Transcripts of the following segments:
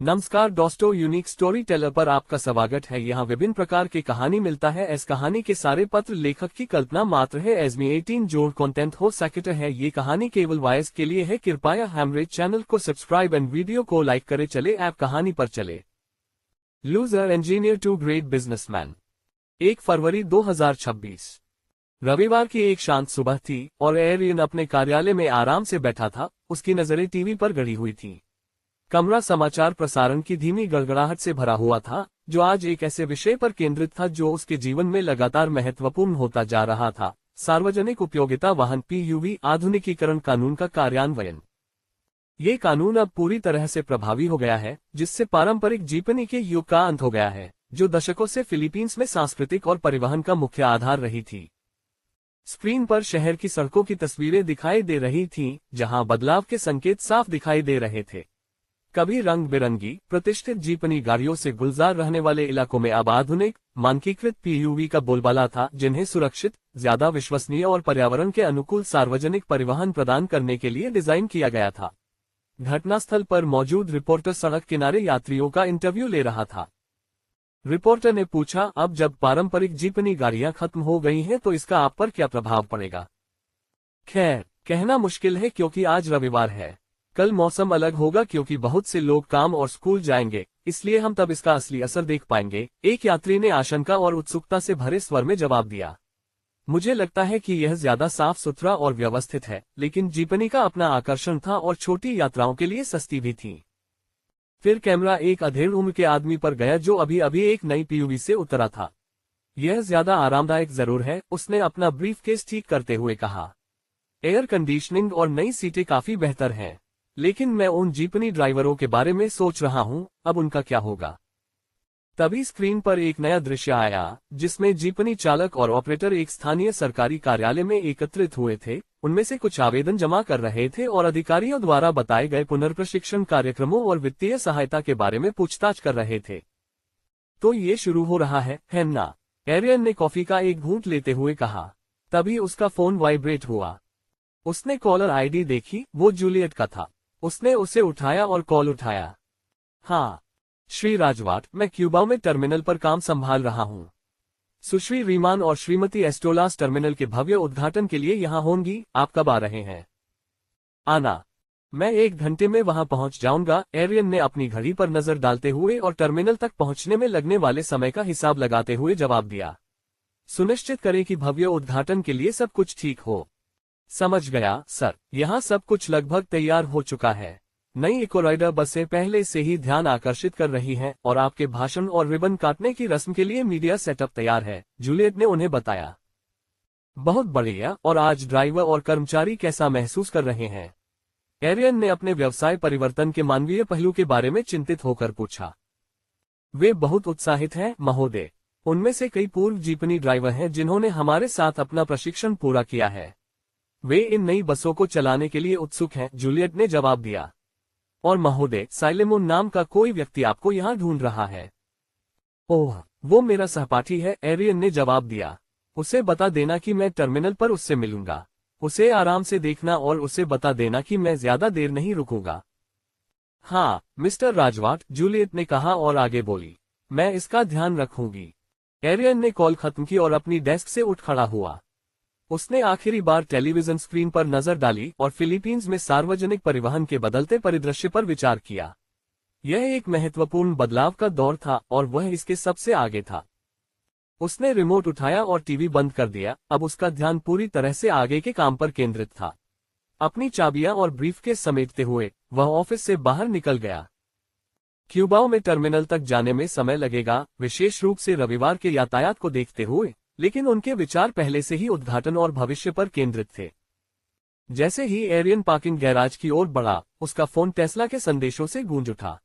नमस्कार दोस्तों, unique story teller पर आपका स्वागत है। यहाँ विभिन्न प्रकार की कहानी मिलता है। इस कहानी के सारे पत्र लेखक की कल्पना मात्र है। एजमी 18 जोड़ कंटेंट हो सकता है। ये कहानी केवल वॉइस के लिए है। कृपया हमारे चैनल को सब्सक्राइब एंड वीडियो को लाइक करे। चले ऐप कहानी पर चले। Loser engineer to great businessman. 1 फरवरी 2026 रविवार की एक शांत सुबह थी और एरियन अपने कार्यालय में आराम से बैठा था। उसकी नजरें टीवी पर गड़ी हुई थीं। कमरा समाचार प्रसारण की धीमी गड़गड़ाहट से भरा हुआ था, जो आज एक ऐसे विषय पर केंद्रित था जो उसके जीवन में लगातार महत्वपूर्ण होता जा रहा था। सार्वजनिक उपयोगिता वाहन PUV आधुनिकीकरण कानून का कार्यान्वयन। ये कानून अब पूरी तरह से प्रभावी हो गया है, जिससे पारंपरिक जीपनी के युग का अंत हो गया है, जो दशकों से फिलीपींस में सांस्कृतिक और परिवहन का मुख्य आधार रही थी। स्क्रीन पर शहर की सड़कों की तस्वीरें दिखाई दे रही थीं, जहां बदलाव के संकेत साफ दिखाई दे रहे थे। कभी रंग बिरंगी प्रतिष्ठित जीपनी गाड़ियों से गुलजार रहने वाले इलाकों में अब आधुनिक मानकीकृत PUV का बोलबाला था, जिन्हें सुरक्षित, ज्यादा विश्वसनीय और पर्यावरण के अनुकूल सार्वजनिक परिवहन प्रदान करने के लिए डिजाइन किया गया था। घटनास्थल पर मौजूद रिपोर्टर सड़क किनारे यात्रियों का इंटरव्यू ले रहा था। रिपोर्टर ने पूछा, अब जब पारंपरिक जीपनी गाड़ियां खत्म हो गई हैं तो इसका आप पर क्या प्रभाव पड़ेगा? खैर, कहना मुश्किल है क्योंकि आज रविवार है। कल मौसम अलग होगा क्योंकि बहुत से लोग काम और स्कूल जाएंगे, इसलिए हम तब इसका असली असर देख पाएंगे। एक यात्री ने आशंका और उत्सुकता से भरे स्वर में जवाब दिया। मुझे लगता है कि यह ज्यादा साफ सुथरा और व्यवस्थित है, लेकिन जीपनी का अपना आकर्षण था और छोटी यात्राओं के लिए सस्ती भी थी। फिर कैमरा एक अधेड़ उम्र के आदमी पर गया जो अभी अभी एक नई PUV से उतरा था। यह ज्यादा आरामदायक जरूर है, उसने अपना ब्रीफकेस ठीक करते हुए कहा। एयर कंडीशनिंग और नई सीटें काफी बेहतर हैं, लेकिन मैं उन जीपनी ड्राइवरों के बारे में सोच रहा हूं, अब उनका क्या होगा। तभी स्क्रीन पर एक नया दृश्य आया, जिसमें जीपनी चालक और ऑपरेटर एक स्थानीय सरकारी कार्यालय में एकत्रित हुए थे। उनमें से कुछ आवेदन जमा कर रहे थे और अधिकारियों द्वारा बताए गए पुनर्प्रशिक्षण कार्यक्रमों और वित्तीय सहायता के बारे में पूछताछ कर रहे थे। तो ये शुरू हो रहा है ना? एरियन ने कॉफी का एक घूंट लेते हुए कहा। तभी उसका फोन वाइब्रेट हुआ। उसने कॉलर ID देखी, वो जूलियट का था। उसने उसे उठाया और कॉल उठाया। हाँ श्री राजवाट, मैं क्यूबा में टर्मिनल पर काम संभाल रहा हूँ। सुश्री रीमान और श्रीमती एस्टोलास टर्मिनल के भव्य उद्घाटन के लिए यहाँ होंगी। आप कब आ रहे हैं? आना। मैं 1 घंटे में वहां पहुंच जाऊंगा। एरियन ने अपनी घड़ी पर नजर डालते हुए और टर्मिनल तक पहुंचने में लगने वाले समय का हिसाब लगाते हुए जवाब दिया। सुनिश्चित करें कि भव्य उद्घाटन के लिए सब कुछ ठीक हो। समझ गया सर, यहाँ सब कुछ लगभग तैयार हो चुका है। नई इकोराइडर बसें पहले से ही ध्यान आकर्षित कर रही हैं और आपके भाषण और रिबन काटने की रस्म के लिए मीडिया सेटअप तैयार है, जूलियट ने उन्हें बताया। बहुत बढ़िया। और आज ड्राइवर और कर्मचारी कैसा महसूस कर रहे हैं? एरियन ने अपने व्यवसाय परिवर्तन के मानवीय पहलू के बारे में चिंतित होकर पूछा। वे बहुत उत्साहित हैं महोदय। उनमें से कई पूर्व जीपनी ड्राइवर हैं जिन्होंने हमारे साथ अपना प्रशिक्षण पूरा किया है। वे इन नई बसों को चलाने के लिए उत्सुक हैं, जूलियट ने जवाब दिया। और महोदय, साइलेमोन नाम का कोई व्यक्ति आपको यहाँ ढूंढ रहा है। ओह, वो मेरा सहपाठी है, एरियन ने जवाब दिया। उसे बता देना कि मैं टर्मिनल पर उससे मिलूंगा। उसे आराम से देखना और उसे बता देना कि मैं ज्यादा देर नहीं रुकूंगा। हाँ मिस्टर राजवाट, जूलियट ने कहा और आगे बोली। मैं इसका ध्यान रखूंगी। एरियन ने कॉल खत्म की और अपनी डेस्क से उठ खड़ा हुआ। उसने आखिरी बार टेलीविजन स्क्रीन पर नजर डाली और फिलीपींस में सार्वजनिक परिवहन के बदलते परिदृश्य पर विचार किया। यह एक महत्वपूर्ण बदलाव का दौर था और वह इसके सबसे आगे था। उसने रिमोट उठाया और टीवी बंद कर दिया। अब उसका ध्यान पूरी तरह से आगे के काम पर केंद्रित था। अपनी चाबियां और ब्रीफकेस समेटते हुए वह ऑफिस से बाहर निकल गया। क्यूबाओ में टर्मिनल तक जाने में समय लगेगा, विशेष रूप से रविवार के यातायात को देखते हुए, लेकिन उनके विचार पहले से ही उद्घाटन और भविष्य पर केंद्रित थे। जैसे ही एरियन पार्किंग गैराज की ओर बढ़ा, उसका फोन टेस्ला के संदेशों से गूंज उठा।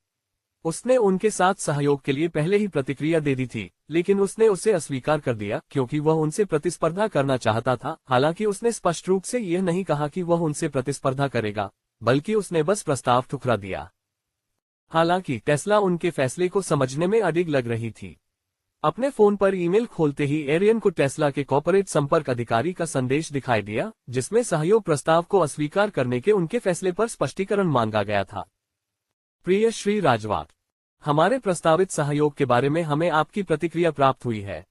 उसने उनके साथ सहयोग के लिए पहले ही प्रतिक्रिया दे दी थी, लेकिन उसने उसे अस्वीकार कर दिया क्योंकि वह उनसे प्रतिस्पर्धा करना चाहता था। हालांकि उसने स्पष्ट रूप से यह नहीं कहा कि वह उनसे प्रतिस्पर्धा करेगा, बल्कि उसने बस प्रस्ताव ठुकरा दिया। हालांकि टेस्ला उनके फैसले को समझने में अडिग लग रही थी। अपने फोन पर ईमेल खोलते ही एरियन को टेस्ला के कॉर्पोरेट संपर्क अधिकारी का संदेश दिखाई दिया, जिसमें सहयोग प्रस्ताव को अस्वीकार करने के उनके फैसले पर स्पष्टीकरण मांगा गया था। प्रिय श्री राजवाट, हमारे प्रस्तावित सहयोग के बारे में हमें आपकी प्रतिक्रिया प्राप्त हुई है।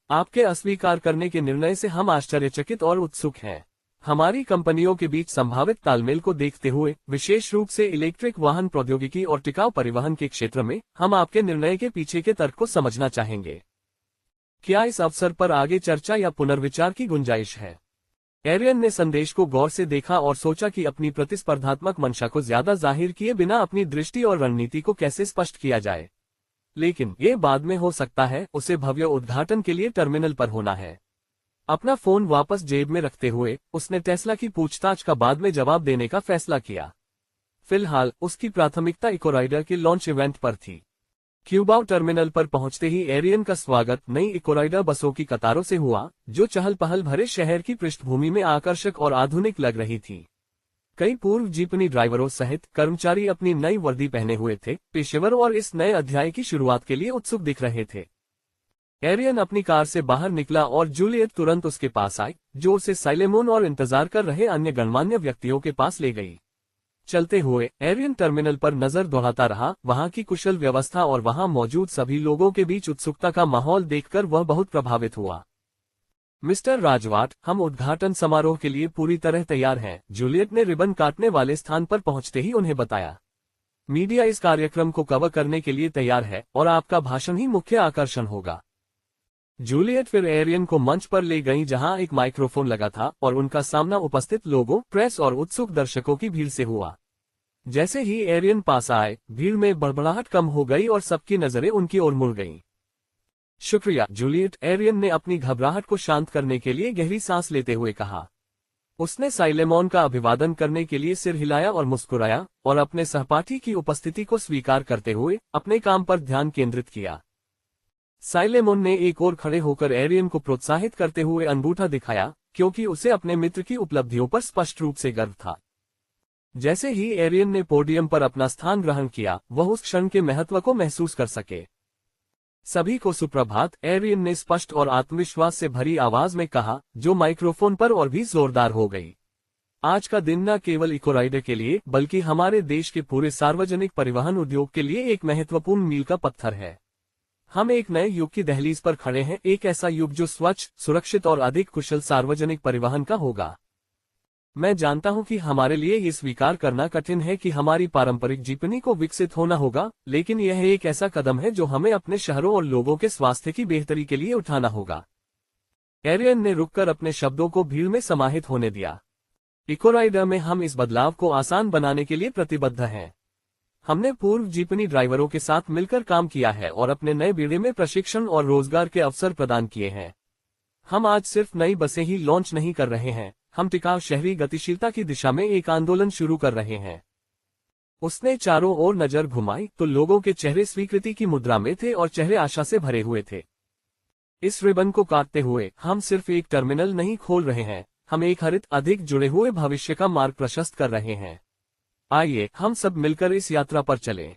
आपके अस्वीकार करने के निर्णय से हम आश्चर्यचकित और उत्सुक हैं। हमारी कंपनियों के बीच संभावित तालमेल को देखते हुए, विशेष रूप से इलेक्ट्रिक वाहन प्रौद्योगिकी और टिकाऊ परिवहन के क्षेत्र में, हम आपके निर्णय के पीछे के तर्क को समझना चाहेंगे। क्या इस अवसर पर आगे चर्चा या पुनर्विचार की गुंजाइश है? एरियन ने संदेश को गौर से देखा और सोचा कि अपनी प्रतिस्पर्धात्मक मंशा को ज्यादा जाहिर किए बिना अपनी दृष्टि और रणनीति को कैसे स्पष्ट किया जाए। लेकिन ये बाद में हो सकता है, उसे भव्य उद्घाटन के लिए टर्मिनल पर होना है। अपना फोन वापस जेब में रखते हुए उसने टेस्ला की पूछताछ का बाद में जवाब देने का फैसला किया। फिलहाल उसकी प्राथमिकता इकोराइडर के लॉन्च इवेंट पर थी। क्यूबाउ टर्मिनल पर पहुंचते ही एरियन का स्वागत नई इकोराइडर बसों की कतारों से हुआ, जो चहल पहल भरे शहर की पृष्ठभूमि में आकर्षक और आधुनिक लग रही थी। कई पूर्व जीपनी ड्राइवरों सहित कर्मचारी अपनी नई वर्दी पहने हुए थे, पेशेवर और इस नए अध्याय की शुरुआत के लिए उत्सुक दिख रहे थे। एरियन अपनी कार से बाहर निकला और जूलियट तुरंत उसके पास आई, जो उसे साइलेमोन और इंतजार कर रहे अन्य गणमान्य व्यक्तियों के पास ले गई। चलते हुए एरियन टर्मिनल पर नजर दौड़ाता रहा, वहां की कुशल व्यवस्था और वहां मौजूद सभी लोगों के बीच उत्सुकता का माहौल देखकर वह बहुत प्रभावित हुआ। मिस्टर राजवाट, हम उद्घाटन समारोह के लिए पूरी तरह तैयार हैं, जूलियट ने रिबन काटने वाले स्थान पर पहुंचते ही उन्हें बताया। मीडिया इस कार्यक्रम को कवर करने के लिए तैयार है और आपका भाषण ही मुख्य आकर्षण होगा। जूलियट फिर एरियन को मंच पर ले गई, जहां एक माइक्रोफोन लगा था और उनका सामना उपस्थित लोगों, प्रेस और उत्सुक दर्शकों की भीड़ से हुआ। जैसे ही एरियन पास आए, भीड़ में बड़बड़ाहट कम हो गई और सबकी नजरें उनकी ओर मुड़ गईं। शुक्रिया जूलियट, एरियन ने अपनी घबराहट को शांत करने के लिए गहरी सांस लेते हुए कहा। उसने साइलेमोन का अभिवादन करने के लिए सिर हिलाया और मुस्कुराया और अपने सहपाठी की उपस्थिति को स्वीकार करते हुए अपने काम पर ध्यान केंद्रित किया। साइलेमोन ने एक ओर खड़े होकर एरियन को प्रोत्साहित करते हुए अंगूठा दिखाया, क्योंकि उसे अपने मित्र की उपलब्धियों पर स्पष्ट रूप से गर्व था। जैसे ही एरियन ने पोडियम पर अपना स्थान ग्रहण किया, वह उस क्षण के महत्व को महसूस कर सके। सभी को सुप्रभात, एरियन ने स्पष्ट और आत्मविश्वास से भरी आवाज में कहा, जो माइक्रोफोन पर और भी जोरदार हो गई। आज का दिन न केवल इकोराइडर के लिए, बल्कि हमारे देश के पूरे सार्वजनिक परिवहन उद्योग के लिए एक महत्वपूर्ण मील का पत्थर है। हम एक नए युग की दहलीज पर खड़े हैं, एक ऐसा युग जो स्वच्छ, सुरक्षित और अधिक कुशल सार्वजनिक परिवहन का होगा। मैं जानता हूं कि हमारे लिए ये स्वीकार करना कठिन है कि हमारी पारंपरिक जीपनी को विकसित होना होगा, लेकिन यह एक ऐसा कदम है जो हमें अपने शहरों और लोगों के स्वास्थ्य की बेहतरी के लिए उठाना होगा। एरियन ने रुककर अपने शब्दों को भीड़ में समाहित होने दिया। इकोराइडर में हम इस बदलाव को आसान बनाने के लिए प्रतिबद्ध हैं। हमने पूर्व जीपनी ड्राइवरों के साथ मिलकर काम किया है और अपने नए बेड़े में प्रशिक्षण और रोजगार के अवसर प्रदान किए हैं। हम आज सिर्फ नई बसें ही लॉन्च नहीं कर रहे हैं, हम टिकाऊ शहरी गतिशीलता की दिशा में एक आंदोलन शुरू कर रहे हैं। उसने चारों ओर नजर घुमाई तो लोगों के चेहरे स्वीकृति की मुद्रा में थे और चेहरे आशा से भरे हुए थे। इस रिबन को काटते हुए हम सिर्फ एक टर्मिनल नहीं खोल रहे हैं, हम एक हरित, अधिक जुड़े हुए भविष्य का मार्ग प्रशस्त कर रहे हैं। आइए हम सब मिलकर इस यात्रा पर चलें।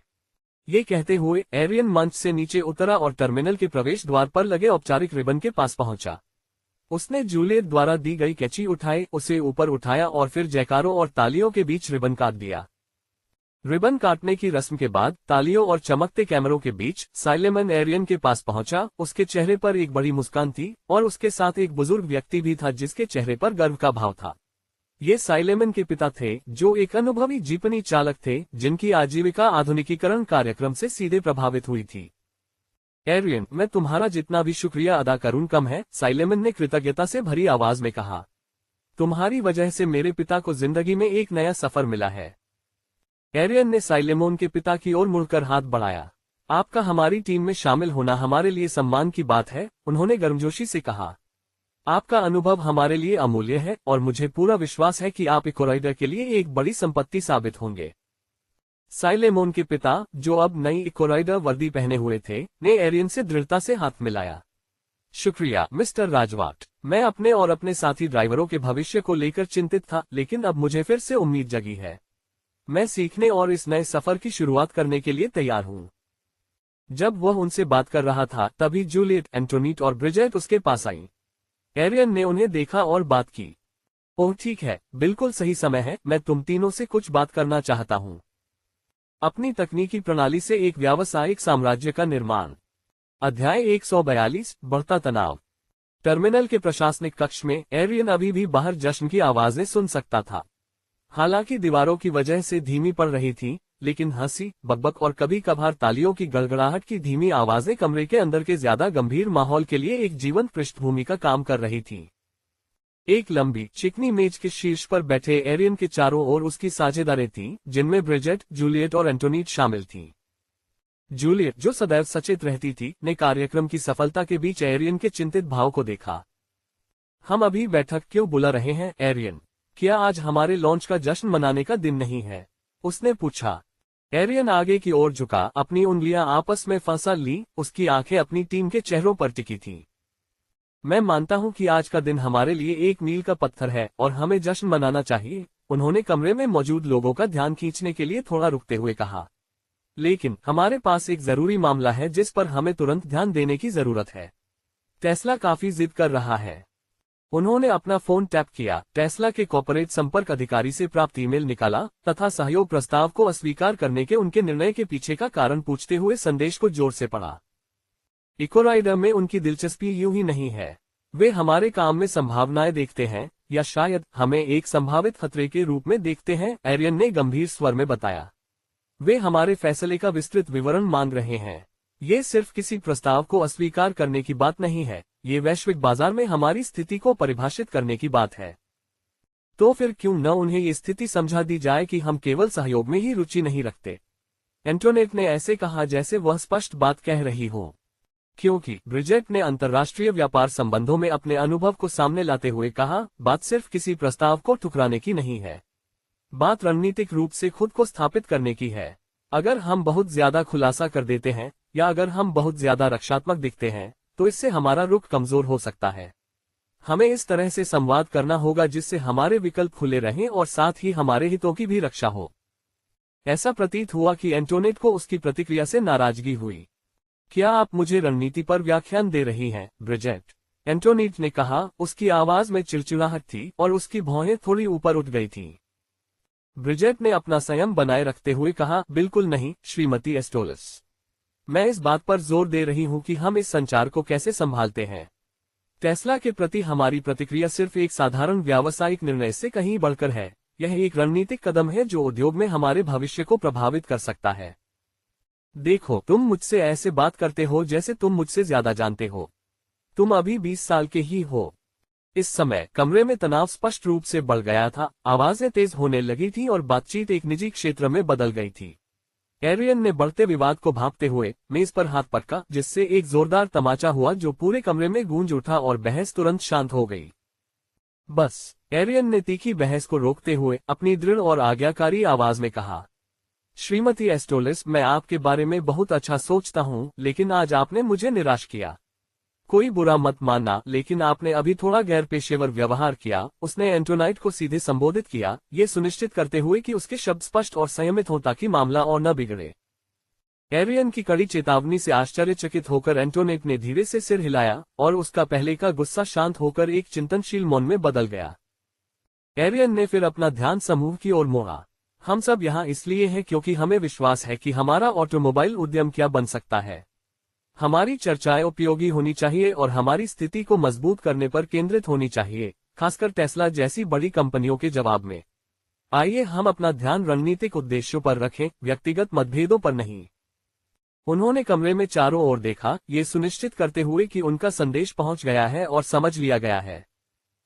ये कहते हुए एरियन मंच से नीचे उतरा और टर्मिनल के प्रवेश द्वार पर लगे औपचारिक रिबन के पास पहुंचा। उसने जूलियट द्वारा दी गई कैची उठाई, उसे ऊपर उठाया और फिर जयकारों और तालियों के बीच रिबन काट दिया। रिबन काटने की रस्म के बाद तालियों और चमकते कैमरों के बीच साइलेमन एरियन के पास पहुंचा। उसके चेहरे पर एक बड़ी मुस्कान थी और उसके साथ एक बुजुर्ग व्यक्ति भी था जिसके चेहरे पर गर्व का भाव था। ये साइलेमन के पिता थे, जो एक अनुभवी जीपनी चालक थे जिनकी आजीविका आधुनिकीकरण कार्यक्रम से सीधे प्रभावित हुई थी। एरियन, मैं तुम्हारा जितना भी शुक्रिया अदा करूं कम है, साइलेमन ने कृतज्ञता से भरी आवाज में कहा। तुम्हारी वजह से मेरे पिता को जिंदगी में एक नया सफर मिला है। एरियन ने साइलेमोन के पिता की ओर मुड़कर हाथ बढ़ाया। आपका हमारी टीम में शामिल होना हमारे लिए सम्मान की बात है, उन्होंने गर्मजोशी से कहा। आपका अनुभव हमारे लिए अमूल्य है और मुझे पूरा विश्वास है कि आप इकोराइडर के लिए एक बड़ी संपत्ति साबित होंगे। साइलेमोन के पिता, जो अब नई इकोराइडर वर्दी पहने हुए थे, ने एरियन से दृढ़ता से हाथ मिलाया। शुक्रिया मिस्टर राजवाट, मैं अपने और अपने साथी ड्राइवरों के भविष्य को लेकर चिंतित था, लेकिन अब मुझे फिर से उम्मीद जगी है। मैं सीखने और इस नए सफर की शुरुआत करने के लिए तैयार हूँ। जब वह उनसे बात कर रहा था, तभी जूलियट, एंटोनीट और ब्रिजेट उसके पास आईं। एरियन ने उन्हें देखा और बात की। ओह ठीक है, बिल्कुल सही समय है, मैं तुम तीनों से कुछ बात करना चाहता हूँ। अपनी तकनीकी प्रणाली से एक व्यावसायिक साम्राज्य का निर्माण। अध्याय 142 बढ़ता तनाव। टर्मिनल के प्रशासनिक कक्ष में एरियन अभी भी बाहर जश्न की आवाजें सुन सकता था। हालांकि दीवारों की वजह से धीमी पड़ रही थी, लेकिन हंसी, बकबक और कभी कभार तालियों की गड़गड़ाहट की धीमी आवाजें कमरे के अंदर के ज्यादा गंभीर माहौल के लिए एक जीवंत पृष्ठभूमि का काम कर रही थी। एक लंबी चिकनी मेज के शीर्ष पर बैठे एरियन के चारों ओर उसकी साझेदारें थीं, जिनमें ब्रिजेट, जूलियट और एंटोनीट शामिल थीं। जूलियट, जो सदैव सचेत रहती थी, ने कार्यक्रम की सफलता के बीच एरियन के चिंतित भाव को देखा। हम अभी बैठक क्यों बुला रहे हैं एरियन? क्या आज हमारे लॉन्च का जश्न मनाने का दिन नहीं है? उसने पूछा। एरियन आगे की ओर झुका, अपनी उंगलियां आपस में फंसा ली, उसकी आंखें अपनी टीम के चेहरों पर टिकी थीं। मैं मानता हूं कि आज का दिन हमारे लिए एक मील का पत्थर है और हमें जश्न मनाना चाहिए, उन्होंने कमरे में मौजूद लोगों का ध्यान खींचने के लिए थोड़ा रुकते हुए कहा। लेकिन हमारे पास एक जरूरी मामला है जिस पर हमें तुरंत ध्यान देने की जरूरत है। टेस्ला काफी जिद कर रहा है। उन्होंने अपना फोन टैप किया, टेस्ला के कॉर्पोरेट संपर्क अधिकारी से प्राप्त ईमेल निकाला तथा सहयोग प्रस्ताव को अस्वीकार करने के उनके निर्णय के पीछे का कारण पूछते हुए संदेश को जोर से पढ़ा। इकोराइडर में उनकी दिलचस्पी यूं ही नहीं है। वे हमारे काम में संभावनाएं देखते हैं, या शायद हमें एक संभावित खतरे के रूप में देखते हैं, एरियन ने गंभीर स्वर में बताया। वे हमारे फैसले का विस्तृत विवरण मांग रहे हैं। ये सिर्फ किसी प्रस्ताव को अस्वीकार करने की बात नहीं है, ये वैश्विक बाजार में हमारी स्थिति को परिभाषित करने की बात है। तो फिर क्यों न उन्हें ये स्थिति समझा दी जाए कि हम केवल सहयोग में ही रुचि नहीं रखते? एंटोनेट ने ऐसे कहा जैसे वह स्पष्ट बात कह रही हो, क्योंकि ब्रिजेट ने अंतर्राष्ट्रीय व्यापार संबंधों में अपने अनुभव को सामने लाते हुए कहा, बात सिर्फ किसी प्रस्ताव को ठुकराने की नहीं है, बात रणनीतिक रूप से खुद को स्थापित करने की है। अगर हम बहुत ज्यादा खुलासा कर देते हैं या अगर हम बहुत ज्यादा रक्षात्मक दिखते हैं, तो इससे हमारा रुख कमजोर हो सकता है। हमें इस तरह से संवाद करना होगा जिससे हमारे विकल्प खुले रहें और साथ ही हमारे हितों की भी रक्षा हो। ऐसा प्रतीत हुआ कि एंटोनेट को उसकी प्रतिक्रिया से नाराजगी हुई। क्या आप मुझे रणनीति पर व्याख्यान दे रही हैं, ब्रिजेट? एंटोनेट ने कहा, उसकी आवाज में चिड़चिड़ाहट थी और उसकी भौहें थोड़ी ऊपर उठ गई थीं। ब्रिजेट ने अपना संयम बनाए रखते हुए कहा, बिल्कुल नहीं, श्रीमती एस्टोलस। मैं इस बात पर जोर दे रही हूं कि हम इस संचार को कैसे संभालते हैं। टेस्ला के प्रति हमारी प्रतिक्रिया सिर्फ एक साधारण व्यावसायिक निर्णय से कहीं बढ़कर है। यह एक रणनीतिक कदम है जो उद्योग में हमारे भविष्य को प्रभावित कर सकता है। देखो, तुम मुझसे ऐसे बात करते हो जैसे तुम मुझसे ज्यादा जानते हो। तुम अभी 20 साल के ही हो। इस समय कमरे में तनाव स्पष्ट रूप से बढ़ गया था, आवाजें तेज होने लगी थी और बातचीत एक निजी क्षेत्र में बदल गई थी। एरियन ने बढ़ते विवाद को भांपते हुए मेज पर हाथ पटका, जिससे एक जोरदार तमाचा हुआ जो पूरे कमरे में गूंज उठा और बहस तुरंत शांत हो गई। बस, एरियन ने तीखी बहस को रोकते हुए अपनी दृढ़ और आज्ञाकारी आवाज में कहा, श्रीमती एस्टोलिस, मैं आपके बारे में बहुत अच्छा सोचता हूं, लेकिन आज आपने मुझे निराश किया। कोई बुरा मत मानना, लेकिन आपने अभी थोड़ा गैर पेशेवर व्यवहार किया। उसने एंटोनाइट को सीधे संबोधित किया, ये सुनिश्चित करते हुए कि उसके शब्द स्पष्ट और संयमित हों ताकि मामला और न बिगड़े। एरियन की कड़ी चेतावनी से आश्चर्यचकित होकर एंटोनेट ने धीरे से सिर हिलाया और उसका पहले का गुस्सा शांत होकर एक चिंतनशील मौन में बदल गया। एरियन ने फिर अपना ध्यान समूह की ओर मोड़ा। हम सब यहाँ इसलिए हैं क्योंकि हमें विश्वास है कि हमारा ऑटोमोबाइल उद्यम क्या बन सकता है। हमारी चर्चाएं उपयोगी होनी चाहिए और हमारी स्थिति को मजबूत करने पर केंद्रित होनी चाहिए, खासकर टेस्ला जैसी बड़ी कंपनियों के जवाब में। आइए हम अपना ध्यान रणनीतिक उद्देश्यों पर रखें, व्यक्तिगत मतभेदों पर नहीं। उन्होंने कमरे में चारों ओर देखा, ये सुनिश्चित करते हुए कि उनका संदेश पहुंच गया है और समझ लिया गया है।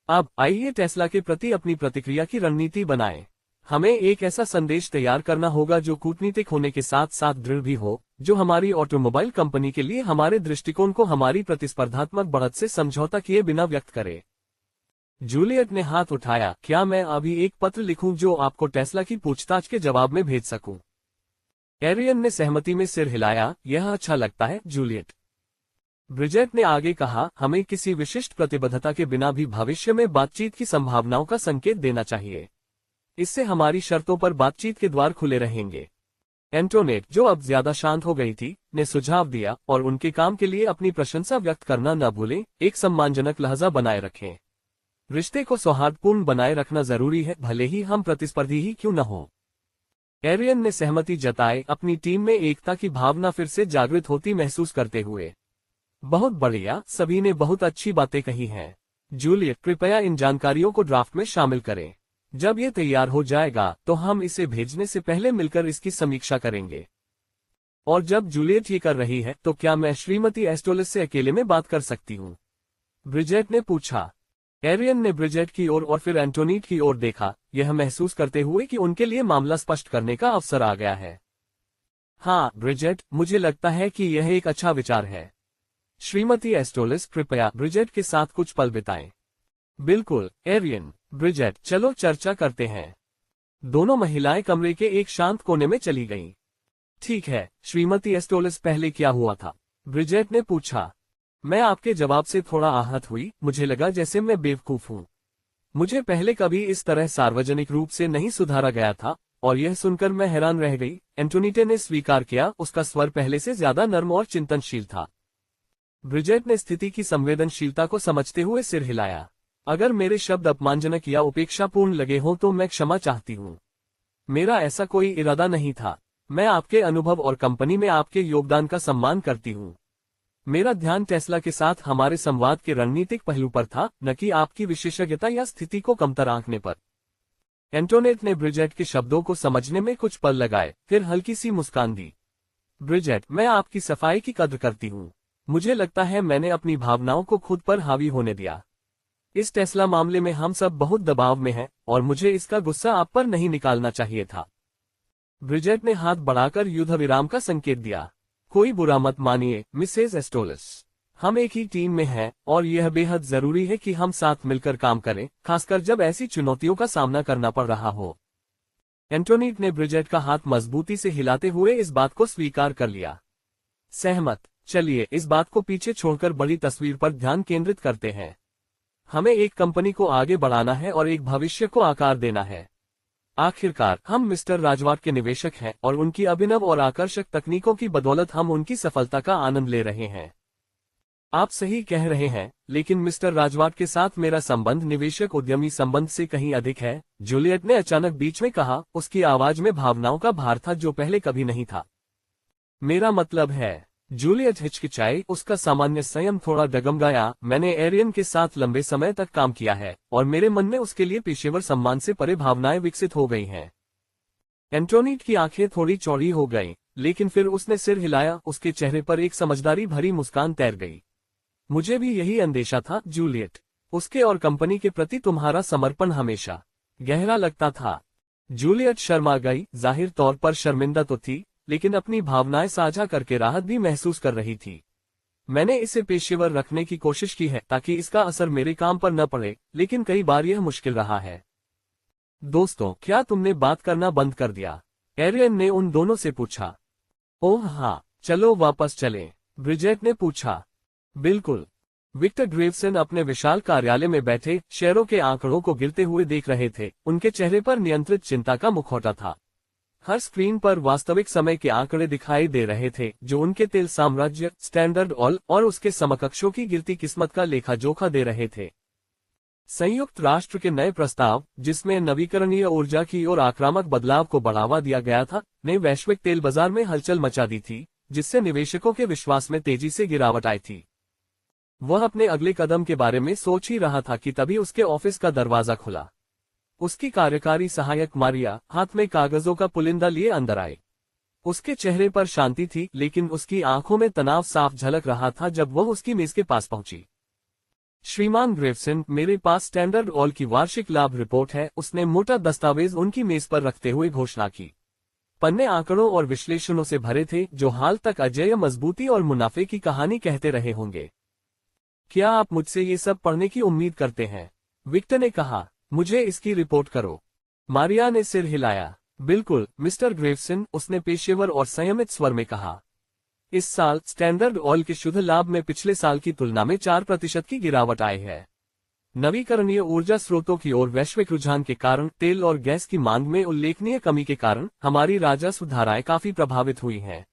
अब आइए टेस्ला के प्रति अपनी प्रतिक्रिया की रणनीति बनाएं। हमें एक ऐसा संदेश तैयार करना होगा जो कूटनीतिक होने के साथ साथ दृढ़ भी हो, जो हमारी ऑटोमोबाइल कंपनी के लिए हमारे दृष्टिकोण को हमारी प्रतिस्पर्धात्मक बढ़त से समझौता किए बिना व्यक्त करे। जूलियट ने हाथ उठाया, क्या मैं अभी एक पत्र लिखूं जो आपको टेस्ला की पूछताछ के जवाब में भेज सकूं? एरियन ने सहमति में सिर हिलाया, यह अच्छा लगता है, जूलियट। ब्रिजेट ने आगे कहा, हमें किसी विशिष्ट प्रतिबद्धता के बिना भी भविष्य में बातचीत की संभावनाओं का संकेत देना चाहिए। इससे हमारी शर्तों पर बातचीत के द्वार खुले रहेंगे। एंटोनेट, जो अब ज्यादा शांत हो गई थी, ने सुझाव दिया, और उनके काम के लिए अपनी प्रशंसा व्यक्त करना न भूलें, एक सम्मानजनक लहजा बनाए रखें। रिश्ते को सौहार्दपूर्ण बनाए रखना जरूरी है, भले ही हम प्रतिस्पर्धी ही क्यों न हों। एरियन ने सहमति जताई, अपनी टीम में एकता की भावना फिर से जागृत होती महसूस करते हुए। बहुत बढ़िया, सभी ने बहुत अच्छी बातें कही हैं। जूलियट, कृपया इन जानकारियों को ड्राफ्ट में शामिल करें। जब ये तैयार हो जाएगा तो हम इसे भेजने से पहले मिलकर इसकी समीक्षा करेंगे। और जब जूलियट ये कर रही है तो क्या मैं श्रीमती एस्टोलिस से अकेले में बात कर सकती हूँ? ब्रिजेट ने पूछा। एरियन ने ब्रिजेट की ओर और फिर एंटोनीट की ओर देखा, यह महसूस करते हुए कि उनके लिए मामला स्पष्ट करने का अवसर आ गया है। हाँ ब्रिजेट, मुझे लगता है कि यह एक अच्छा विचार है। श्रीमती एस्टोलिस, कृपया ब्रिजेट के साथ कुछ पल बिताएं। बिल्कुल एरियन। ब्रिजेट, चलो चर्चा करते हैं। दोनों महिलाएं कमरे के एक शांत कोने में चली गईं। ठीक है श्रीमती एस्टोलिस, पहले क्या हुआ था? ब्रिजेट ने पूछा। मैं आपके जवाब से थोड़ा आहत हुई, मुझे लगा जैसे मैं बेवकूफ हूँ। मुझे पहले कभी इस तरह सार्वजनिक रूप से नहीं सुधारा गया था, और यह सुनकर मैं हैरान रह गई। एंटोनीटे ने स्वीकार किया, उसका स्वर पहले से ज्यादा नर्म और चिंतनशील था। ब्रिजेट ने स्थिति की संवेदनशीलता को समझते हुए सिर हिलाया। अगर मेरे शब्द अपमानजनक या उपेक्षापूर्ण लगे हों तो मैं क्षमा चाहती हूँ। मेरा ऐसा कोई इरादा नहीं था। मैं आपके अनुभव और कंपनी में आपके योगदान का सम्मान करती हूँ। मेरा ध्यान टेस्ला के साथ हमारे संवाद के रणनीतिक पहलू पर था, न कि आपकी विशेषज्ञता या स्थिति को कमतर आंकने पर। एंटोनेट ने ब्रिजेट के शब्दों को समझने में कुछ पल लगाए, फिर हल्की सी मुस्कान दी। ब्रिजेट, मैं आपकी सफाई की कद्र करती हूँ। मुझे लगता है मैंने अपनी भावनाओं को खुद पर हावी होने दिया। इस टेस्ला मामले में हम सब बहुत दबाव में हैं, और मुझे इसका गुस्सा आप पर नहीं निकालना चाहिए था। ब्रिजेट ने हाथ बढ़ाकर युद्ध विराम का संकेत दिया। कोई बुरा मत मानिए मिसेज एस्टोलिस, हम एक ही टीम में हैं, और यह बेहद जरूरी है कि हम साथ मिलकर काम करें, खासकर जब ऐसी चुनौतियों का सामना करना पड़ रहा हो। एंटोनीट ने ब्रिजेट का हाथ मजबूती से हिलाते हुए इस बात को स्वीकार कर लिया। सहमत। चलिए इस बात को पीछे छोड़कर बड़ी तस्वीर पर ध्यान केंद्रित करते हैं। हमें एक कंपनी को आगे बढ़ाना है और एक भविष्य को आकार देना है। आखिरकार हम मिस्टर राजवाट के निवेशक हैं, और उनकी अभिनव और आकर्षक तकनीकों की बदौलत हम उनकी सफलता का आनंद ले रहे हैं। आप सही कह रहे हैं, लेकिन मिस्टर राजवाट के साथ मेरा संबंध निवेशक उद्यमी संबंध से कहीं अधिक है, जूलियट ने अचानक बीच में कहा। उसकी आवाज में भावनाओं का भार था जो पहले कभी नहीं था। मेरा मतलब है। जूलियट हिचकिचाई, उसका सामान्य संयम थोड़ा डगमगाया। मैंने एरियन के साथ लंबे समय तक काम किया है, और मेरे मन में उसके लिए पेशेवर सम्मान से परे भावनाएं विकसित हो गई हैं। एंटोनीट की आंखें थोड़ी चौड़ी हो गईं, लेकिन फिर उसने सिर हिलाया। उसके चेहरे पर एक समझदारी भरी मुस्कान तैर गई। मुझे भी यही अंदेशा था जूलियट। उसके और कंपनी के प्रति तुम्हारा समर्पण हमेशा गहरा लगता था। जूलियट शर्मा गई, जाहिर तौर पर शर्मिंदा तो थी, लेकिन अपनी भावनाएं साझा करके राहत भी महसूस कर रही थी। मैंने इसे पेशेवर रखने की कोशिश की है ताकि इसका असर मेरे काम पर न पड़े, लेकिन कई बार यह मुश्किल रहा है। दोस्तों, क्या तुमने बात करना बंद कर दिया? एरियन ने उन दोनों से पूछा। ओह हाँ, चलो वापस चलें, ब्रिजेट ने पूछा। बिल्कुल। विक्टर ग्रेवसन अपने विशाल कार्यालय में बैठे शेयरों के आंकड़ों को गिरते हुए देख रहे थे। उनके चेहरे पर नियंत्रित चिंता का मुखौटा था। हर स्क्रीन पर वास्तविक समय के आंकड़े दिखाई दे रहे थे, जो उनके तेल साम्राज्य, स्टैंडर्ड ऑयल और उसके समकक्षों की गिरती किस्मत का लेखा जोखा दे रहे थे। संयुक्त राष्ट्र के नए प्रस्ताव, जिसमें नवीकरणीय ऊर्जा की ओर आक्रामक बदलाव को बढ़ावा दिया गया था, ने वैश्विक तेल बाजार में हलचल मचा दी थी, जिससे निवेशकों के विश्वास में तेजी से गिरावट आई थी। वह अपने अगले कदम के बारे में सोच ही रहा था कि तभी उसके ऑफिस का दरवाजा खुला। उसकी कार्यकारी सहायक मारिया हाथ में कागजों का पुलिंदा लिए अंदर आई। उसके चेहरे पर शांति थी, लेकिन उसकी आंखों में तनाव साफ झलक रहा था जब वह उसकी मेज के पास पहुंची। श्रीमान ग्रेवसन, मेरे पास स्टैंडर्ड ऑयल की वार्षिक लाभ रिपोर्ट है, उसने मोटा दस्तावेज उनकी मेज पर रखते हुए घोषणा की। पन्ने आंकड़ों और विश्लेषणों से भरे थे, जो हाल तक अजेय मजबूती और मुनाफे की कहानी कहते रहे होंगे। क्या आप मुझसे ये सब पढ़ने की उम्मीद करते हैं? विक्टर ने कहा। मुझे इसकी रिपोर्ट करो। मारिया ने सिर हिलाया। बिल्कुल मिस्टर ग्रेवसन, उसने पेशेवर और संयमित स्वर में कहा। इस साल स्टैंडर्ड ऑयल के शुद्ध लाभ में पिछले साल की तुलना में 4% की गिरावट आई है। नवीकरणीय ऊर्जा स्रोतों की ओर वैश्विक रुझान के कारण तेल और गैस की मांग में उल्लेखनीय कमी के कारण हमारी राजस्व धाराएं काफी प्रभावित हुई हैं।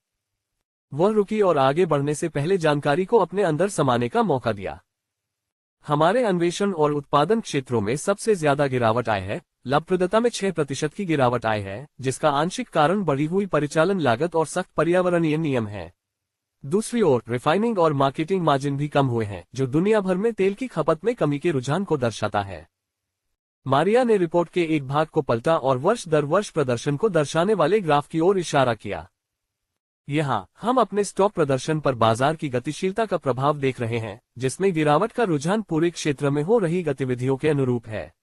वह रुकी और आगे बढ़ने से पहले जानकारी को अपने अंदर समाने का मौका दिया। हमारे अन्वेषण और उत्पादन क्षेत्रों में सबसे ज्यादा गिरावट आई है, लाभप्रदता में 6% की गिरावट आई है, जिसका आंशिक कारण बढ़ी हुई परिचालन लागत और सख्त पर्यावरणीय नियम है। दूसरी ओर रिफाइनिंग और मार्केटिंग मार्जिन भी कम हुए हैं, जो दुनिया भर में तेल की खपत में कमी के रुझान को दर्शाता है। मारिया ने रिपोर्ट के एक भाग को पलटा और वर्ष दर वर्ष प्रदर्शन को दर्शाने वाले ग्राफ की ओर इशारा किया। यहाँ हम अपने स्टॉक प्रदर्शन पर बाजार की गतिशीलता का प्रभाव देख रहे हैं, जिसमें गिरावट का रुझान पूरे क्षेत्र में हो रही गतिविधियों के अनुरूप है।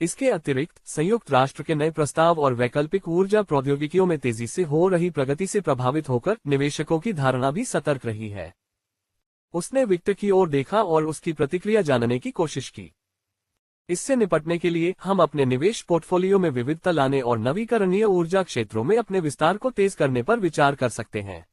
इसके अतिरिक्त संयुक्त राष्ट्र के नए प्रस्ताव और वैकल्पिक ऊर्जा प्रौद्योगिकियों में तेजी से हो रही प्रगति से प्रभावित होकर निवेशकों की धारणा भी सतर्क रही है। उसने विक्टर की ओर देखा और उसकी प्रतिक्रिया जानने की कोशिश की। इससे निपटने के लिए हम अपने निवेश पोर्टफोलियो में विविधता लाने और नवीकरणीय ऊर्जा क्षेत्रों में अपने विस्तार को तेज करने पर विचार कर सकते हैं।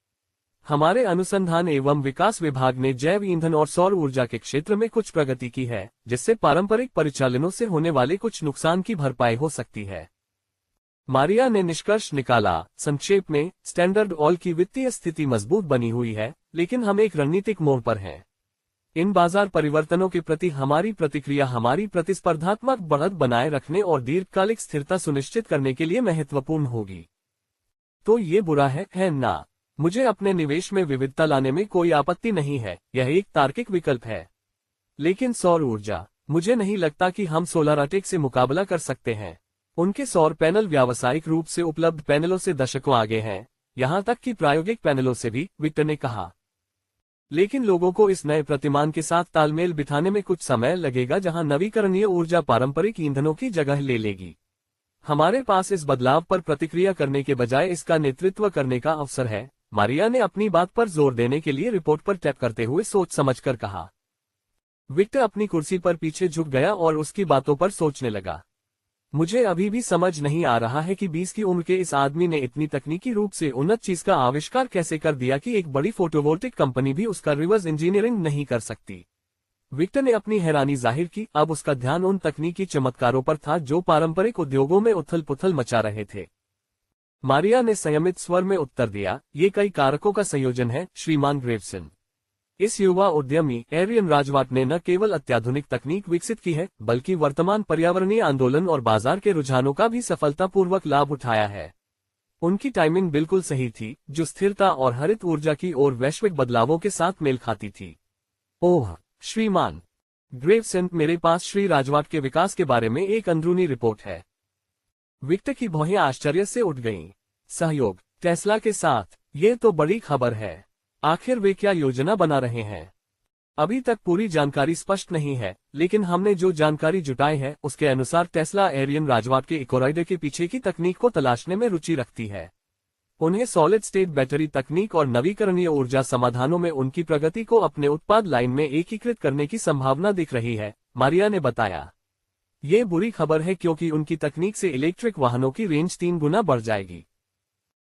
हमारे अनुसंधान एवं विकास विभाग ने जैव ईंधन और सौर ऊर्जा के क्षेत्र में कुछ प्रगति की है, जिससे पारंपरिक परिचालनों से होने वाले कुछ नुकसान की भरपाई हो सकती है। मारिया ने निष्कर्ष निकाला, संक्षेप में, स्टैंडर्ड ऑयल की वित्तीय स्थिति मजबूत बनी हुई है, लेकिन हम एक रणनीतिक मोड़ पर हैं। इन बाजार परिवर्तनों के प्रति हमारी प्रतिक्रिया हमारी प्रतिस्पर्धात्मक बढ़त बनाए रखने और दीर्घकालिक स्थिरता सुनिश्चित करने के लिए महत्वपूर्ण होगी। तो ये बुरा है ना? मुझे अपने निवेश में विविधता लाने में कोई आपत्ति नहीं है, यह एक तार्किक विकल्प है। लेकिन सौर ऊर्जा, मुझे नहीं लगता कि हम सोलाराटेक से मुकाबला कर सकते हैं। उनके सौर पैनल व्यावसायिक रूप से उपलब्ध पैनलों से दशकों आगे हैं, यहां तक कि प्रायोगिक पैनलों से भी, विक्टर ने कहा। लेकिन लोगों को इस नए प्रतिमान के साथ तालमेल बिठाने में कुछ समय लगेगा, जहां नवीकरणीय ऊर्जा पारंपरिक ईंधनों की जगह ले लेगी। हमारे पास इस बदलाव पर प्रतिक्रिया करने के बजाय इसका नेतृत्व करने का अवसर है, मारिया ने अपनी बात पर जोर देने के लिए रिपोर्ट पर टैप करते हुए सोच समझकर कहा। विक्टर अपनी कुर्सी पर पीछे झुक गया और उसकी बातों पर सोचने लगा। मुझे अभी भी समझ नहीं आ रहा है कि 20 की उम्र के इस आदमी ने इतनी तकनीकी रूप से उन्नत चीज का आविष्कार कैसे कर दिया कि एक बड़ी फोटोवोल्टिक कंपनी भी उसका रिवर्स इंजीनियरिंग नहीं कर सकती। विक्टर ने अपनी हैरानी जाहिर की, अब उसका ध्यान उन तकनीकी चमत्कारों पर था जो पारंपरिक उद्योगों में उथल पुथल मचा रहे थे। मारिया ने संयमित स्वर में उत्तर दिया, ये कई कारकों का संयोजन है, श्रीमान ग्रेवसन। इस युवा उद्यमी एरियन राजवाट ने न केवल अत्याधुनिक तकनीक विकसित की है, बल्कि वर्तमान पर्यावरणीय आंदोलन और बाजार के रुझानों का भी सफलतापूर्वक लाभ उठाया है। उनकी टाइमिंग बिल्कुल सही थी, जो स्थिरता और हरित ऊर्जा की ओर वैश्विक बदलावों के साथ मेल खाती थी। ओह श्रीमान ग्रेवसन, मेरे पास श्री राजवाट के विकास के बारे में एक अंदरूनी रिपोर्ट है। विक्टर की भौहें आश्चर्य से उठ गईं। सहयोग टेस्ला के साथ, ये तो बड़ी खबर है। आखिर वे क्या योजना बना रहे हैं? अभी तक पूरी जानकारी स्पष्ट नहीं है, लेकिन हमने जो जानकारी जुटाई है उसके अनुसार टेस्ला एरियन राजवाट के इकोराइडर के पीछे की तकनीक को तलाशने में रुचि रखती है। उन्हें सॉलिड स्टेट बैटरी तकनीक और नवीकरणीय ऊर्जा समाधानों में उनकी प्रगति को अपने उत्पाद लाइन में एकीकृत करने की संभावना दिख रही है, मारिया ने बताया। ये बुरी खबर है क्योंकि उनकी तकनीक से इलेक्ट्रिक वाहनों की रेंज 3 गुना बढ़ जाएगी।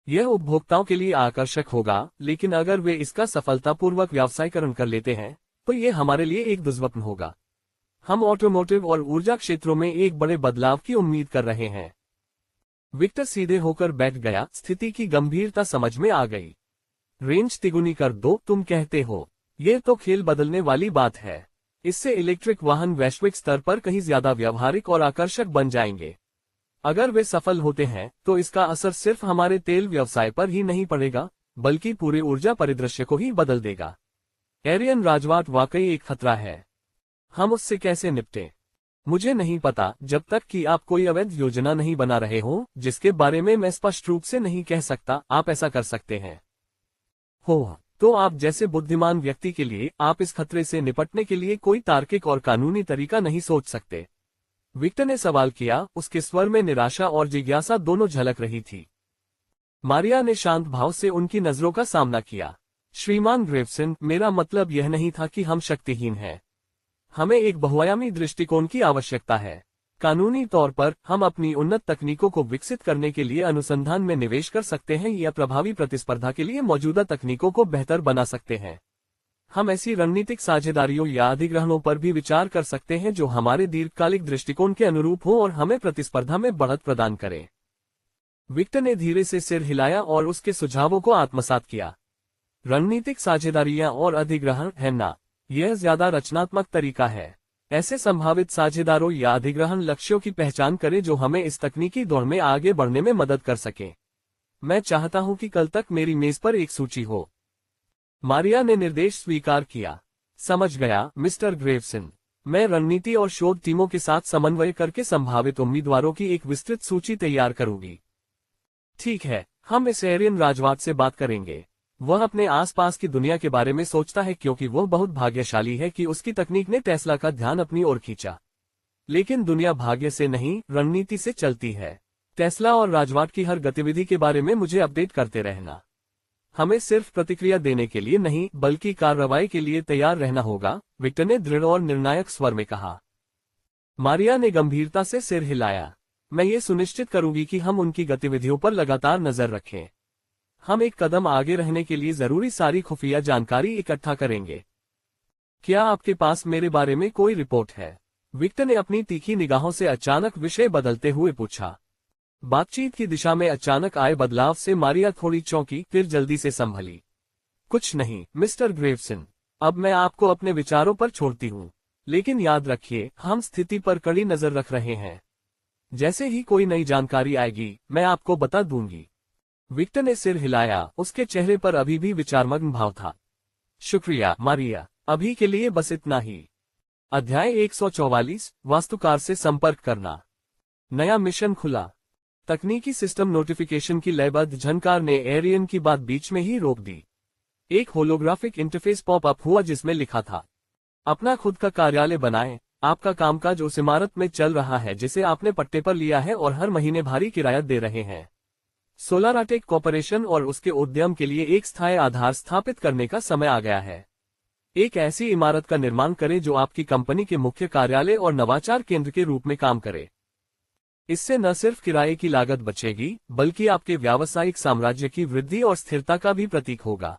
यह उपभोक्ताओं के लिए आकर्षक होगा, लेकिन अगर वे इसका सफलतापूर्वक व्यावसायीकरण कर लेते हैं, तो ये हमारे लिए एक दुर्स्वप्न होगा। हम ऑटोमोटिव और ऊर्जा क्षेत्रों में एक बड़े बदलाव की उम्मीद कर रहे हैं। विक्टर सीधे होकर बैठ गया, स्थिति की गंभीरता समझ में आ गई। रेंज तिगुनी कर दो, तुम कहते हो? ये तो खेल बदलने वाली बात है। इससे इलेक्ट्रिक वाहन वैश्विक स्तर पर कहीं ज्यादा व्यावहारिक और आकर्षक बन जाएंगे। अगर वे सफल होते हैं, तो इसका असर सिर्फ हमारे तेल व्यवसाय पर ही नहीं पड़ेगा, बल्कि पूरे ऊर्जा परिदृश्य को ही बदल देगा। एरियन राजवाट वाकई एक खतरा है। हम उससे कैसे निपटें? मुझे नहीं पता, जब तक कि आप कोई अवैध योजना नहीं बना रहे हो, जिसके बारे में मैं स्पष्ट रूप से नहीं कह सकता। आप ऐसा कर सकते हैं। तो आप जैसे बुद्धिमान व्यक्ति के लिए आप इस खतरे से निपटने के लिए कोई तार्किक और कानूनी तरीका नहीं सोच सकते? विक्टर ने सवाल किया, उसके स्वर में निराशा और जिज्ञासा दोनों झलक रही थी। मारिया ने शांत भाव से उनकी नजरों का सामना किया। श्रीमान ग्रेवसन, मेरा मतलब यह नहीं था कि हम शक्तिहीन हैं। हमें एक बहुआयामी दृष्टिकोण की आवश्यकता है। कानूनी तौर पर हम अपनी उन्नत तकनीकों को विकसित करने के लिए अनुसंधान में निवेश कर सकते हैं या प्रभावी प्रतिस्पर्धा के लिए मौजूदा तकनीकों को बेहतर बना सकते हैं। हम ऐसी रणनीतिक साझेदारियों या अधिग्रहणों पर भी विचार कर सकते हैं जो हमारे दीर्घकालिक दृष्टिकोण के अनुरूप हो और हमें प्रतिस्पर्धा में बढ़त प्रदान करें। विक्टर ने धीरे से सिर हिलाया और उसके सुझावों को आत्मसात किया। रणनीतिक साझेदारियां और अधिग्रहण है ना, यह ज्यादा रचनात्मक तरीका है। ऐसे संभावित साझेदारों या अधिग्रहण लक्ष्यों की पहचान करें जो हमें इस तकनीकी दौड़ में आगे बढ़ने में मदद कर सकें। मैं चाहता हूं कि कल तक मेरी मेज पर एक सूची हो। मारिया ने निर्देश स्वीकार किया। समझ गया, मिस्टर ग्रेवसन। मैं रणनीति और शोध टीमों के साथ समन्वय करके संभावित उम्मीदवारों की एक विस्तृत सूची तैयार करूंगी। ठीक है, हम इस एरियन राजवाट से बात करेंगे। वह अपने आसपास की दुनिया के बारे में सोचता है क्योंकि वह बहुत भाग्यशाली है कि उसकी तकनीक ने टेस्ला का ध्यान अपनी ओर खींचा। लेकिन दुनिया भाग्य से नहीं, रणनीति से चलती है। टेस्ला और राजवाट की हर गतिविधि के बारे में मुझे अपडेट करते रहना। हमें सिर्फ प्रतिक्रिया देने के लिए नहीं बल्कि कार्रवाई के लिए तैयार रहना होगा, विक्टर ने दृढ़ और निर्णायक स्वर में कहा। मारिया ने गंभीरता से सिर हिलाया। मैं ये सुनिश्चित करूंगी कि हम उनकी गतिविधियों पर लगातार नजर रखें। हम एक कदम आगे रहने के लिए जरूरी सारी खुफिया जानकारी इकट्ठा करेंगे। क्या आपके पास मेरे बारे में कोई रिपोर्ट है? विक्टर ने अपनी तीखी निगाहों से अचानक विषय बदलते हुए पूछा। बातचीत की दिशा में अचानक आए बदलाव से मारिया थोड़ी चौंकी, फिर जल्दी से संभली। कुछ नहीं, मिस्टर ग्रेवसन। अब मैं आपको अपने विचारों पर छोड़ती हूँ। लेकिन याद रखिए, हम स्थिति पर कड़ी नजर रख रहे हैं। जैसे ही कोई नई जानकारी आएगी, मैं आपको बता दूंगी। विक्टर ने सिर हिलाया, उसके चेहरे पर अभी भी विचारमग्न भाव था। शुक्रिया मारिया, अभी के लिए बस इतना ही। अध्याय 144, वास्तुकार से संपर्क करना। नया मिशन खुला। तकनीकी सिस्टम नोटिफिकेशन की लयबद्ध झनकार ने एरियन की बात बीच में ही रोक दी। एक होलोग्राफिक इंटरफेस पॉपअप हुआ जिसमें लिखा था, अपना खुद का कार्यालय बनाएं। आपका कामकाज उस इमारत में चल रहा है जिसे आपने पट्टे पर लिया है और हर महीने भारी किराया दे रहे हैं। सोलाराटेक कॉर्पोरेशन और उसके उद्यम के लिए एक स्थायी आधार स्थापित करने का समय आ गया है। एक ऐसी इमारत का निर्माण करें जो आपकी कंपनी के मुख्य कार्यालय और नवाचार केंद्र के रूप में काम करे। इससे न सिर्फ किराए की लागत बचेगी, बल्कि आपके व्यावसायिक साम्राज्य की वृद्धि और स्थिरता का भी प्रतीक होगा।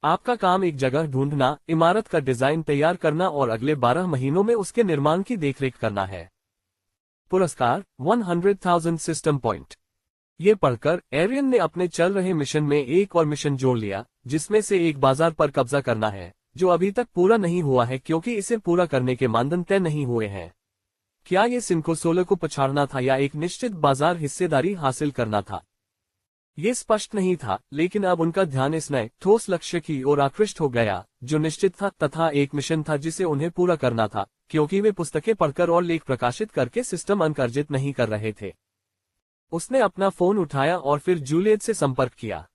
आपका काम एक जगह ढूंढना, इमारत का डिजाइन तैयार करना और अगले 12 महीनों में उसके निर्माण की देखरेख करना है। पुरस्कार 100,000 सिस्टम पॉइंट। ये पढ़कर एरियन ने अपने चल रहे मिशन में एक और मिशन जोड़ लिया, जिसमें से एक बाजार पर कब्जा करना है, जो अभी तक पूरा नहीं हुआ है क्योंकि इसे पूरा करने के मानदंड तय नहीं हुए हैं। क्या ये सिनको सोलर को पछाड़ना था या एक निश्चित बाजार हिस्सेदारी हासिल करना था? ये स्पष्ट नहीं था, लेकिन अब उनका ध्यान इस नए ठोस लक्ष्य की ओर आकृष्ट हो गया, जो निश्चित था तथा एक मिशन था जिसे उन्हें पूरा करना था, क्योंकि वे पुस्तकें पढ़कर और लेख प्रकाशित करके सिस्टम अंक अर्जित नहीं कर रहे थे। उसने अपना फोन उठाया और फिर जूलियट से संपर्क किया।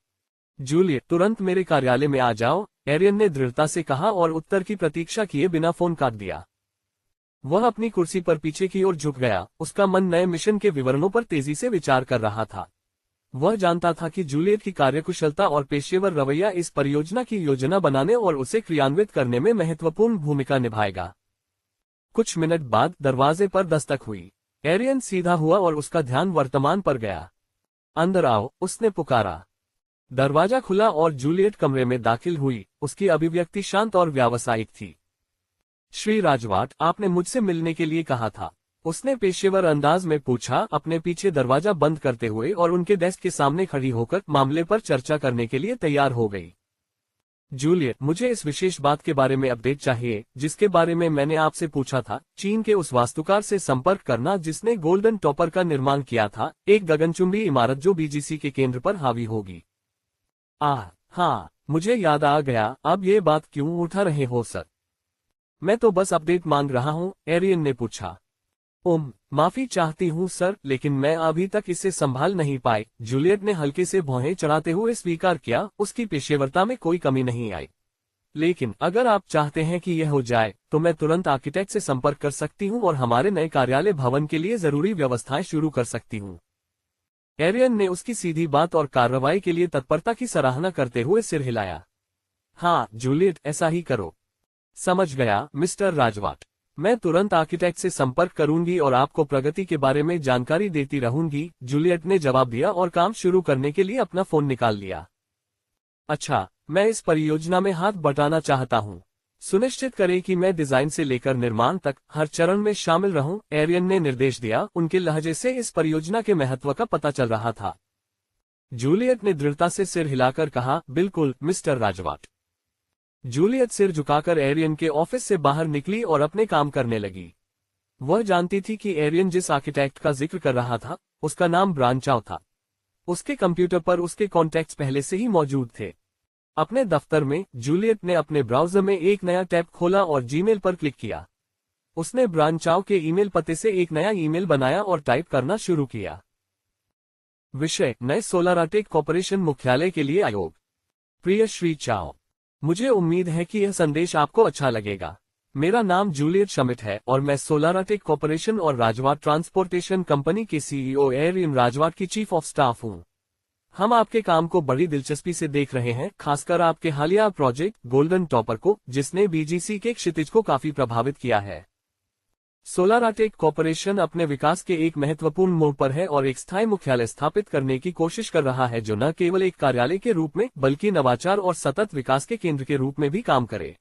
जूलियट, तुरंत मेरे कार्यालय में आ जाओ, एरियन ने दृढ़ता से कहा और उत्तर की प्रतीक्षा किए बिना फोन काट दिया। वह अपनी कुर्सी पर पीछे की ओर झुक गया, उसका मन नए मिशन के विवरणों पर तेजी से विचार कर रहा था। वह जानता था कि जूलियट की कार्यकुशलता और पेशेवर रवैया इस परियोजना की योजना बनाने और उसे क्रियान्वित करने में महत्वपूर्ण भूमिका निभाएगा। कुछ मिनट बाद दरवाजे पर दस्तक हुई। एरियन सीधा हुआ और उसका ध्यान वर्तमान पर गया। अंदर आओ, उसने पुकारा। दरवाजा खुला और जूलियट कमरे में दाखिल हुई, उसकी अभिव्यक्ति शांत और व्यावसायिक थी। श्री राजवाट, आपने मुझसे मिलने के लिए कहा था, उसने पेशेवर अंदाज में पूछा, अपने पीछे दरवाजा बंद करते हुए और उनके डेस्क के सामने खड़ी होकर मामले पर चर्चा करने के लिए तैयार हो गई। जूलियट, मुझे इस विशेष बात के बारे में अपडेट चाहिए जिसके बारे में मैंने आपसे पूछा था। चीन के उस वास्तुकार से संपर्क करना जिसने गोल्डन टॉपर का निर्माण किया था, एक गगनचुंबी इमारत जो बीजीसी के केंद्र पर हावी होगी। हाँ, मुझे याद आ गया। अब ये बात क्यों उठा रहे हो सर? मैं तो बस अपडेट मांग रहा हूँ, एरियन ने पूछा। माफी चाहती हूँ सर, लेकिन मैं अभी तक इसे संभाल नहीं पाई। जूलियट ने हल्के से भौहें चढ़ाते हुए स्वीकार किया, उसकी पेशेवरता में कोई कमी नहीं आई। लेकिन अगर आप चाहते हैं कि यह हो जाए, तो मैं तुरंत आर्किटेक्ट से संपर्क कर सकती हूँ और हमारे नए कार्यालय भवन के लिए जरूरी व्यवस्थाएं शुरू कर सकती हूँ। एरियन ने उसकी सीधी बात और कार्रवाई के लिए तत्परता की सराहना करते हुए सिर हिलाया। हाँ जूलियट, ऐसा ही करो। समझ गया मिस्टर राजवाट। मैं तुरंत आर्किटेक्ट से संपर्क करूंगी और आपको प्रगति के बारे में जानकारी देती रहूंगी, जूलियट ने जवाब दिया और काम शुरू करने के लिए अपना फोन निकाल लिया। अच्छा, मैं इस परियोजना में हाथ बटाना चाहता हूं। सुनिश्चित करें कि मैं डिजाइन से लेकर निर्माण तक हर चरण में शामिल रहूं, एरियन ने निर्देश दिया। उनके लहजे से इस परियोजना के महत्व का पता चल रहा था। जूलियट ने दृढ़ता से सिर हिलाकर कहा, बिल्कुल मिस्टर राजवाट। जूलियट सिर झुकाकर एरियन के ऑफिस से बाहर निकली और अपने काम करने लगी। वह जानती थी कि एरियन जिस आर्किटेक्ट का जिक्र कर रहा था, उसका नाम ब्रान चाओ था। उसके कंप्यूटर पर उसके कॉन्टैक्ट्स पहले से ही मौजूद थे। अपने दफ्तर में जूलियट ने अपने ब्राउजर में एक नया टैब खोला और जीमेल पर क्लिक किया। उसने ब्रान चाओ के ईमेल पते से एक नया ईमेल बनाया और टाइप करना शुरू किया। विषय: नए सोलाराटेक कॉर्पोरेशन मुख्यालय के लिए आयोग। प्रिय श्री चाओ, मुझे उम्मीद है कि यह संदेश आपको अच्छा लगेगा। मेरा नाम जूलियट शमिट है और मैं सोलाराटेक कॉर्पोरेशन और राजवाट ट्रांसपोर्टेशन कंपनी के सीईओ एरियन राजवाट की चीफ ऑफ स्टाफ हूं। हम आपके काम को बड़ी दिलचस्पी से देख रहे हैं, खासकर आपके हालिया प्रोजेक्ट गोल्डन टॉपर को, जिसने बीजीसी के क्षितिज को काफी प्रभावित किया है। सोलाराटेक कॉर्पोरेशन अपने विकास के एक महत्वपूर्ण मोड़ पर है और एक स्थायी मुख्यालय स्थापित करने की कोशिश कर रहा है जो न केवल एक कार्यालय के रूप में बल्कि नवाचार और सतत विकास के केंद्र के रूप में भी काम करे।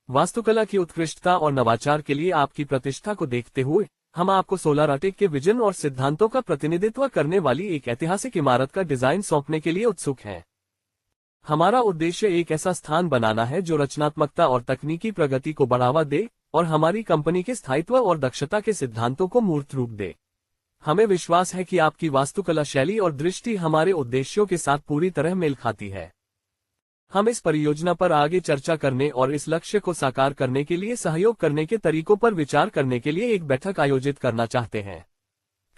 वास्तुकला की उत्कृष्टता और नवाचार के लिए आपकी प्रतिष्ठा को देखते हुए हम आपको सोलाराटेक के विजन और सिद्धांतों का प्रतिनिधित्व करने वाली एक ऐतिहासिक इमारत का डिजाइन सौंपने के लिए उत्सुक हैं। हमारा उद्देश्य एक ऐसा स्थान बनाना है जो रचनात्मकता और तकनीकी प्रगति को बढ़ावा दे और हमारी कंपनी के स्थायित्व और दक्षता के सिद्धांतों को मूर्त रूप दे। हमें विश्वास है कि आपकी वास्तुकला शैली और दृष्टि हमारे उद्देश्यों के साथ पूरी तरह मेल खाती है। हम इस परियोजना पर आगे चर्चा करने और इस लक्ष्य को साकार करने के लिए सहयोग करने के तरीकों पर विचार करने के लिए एक बैठक आयोजित करना चाहते हैं।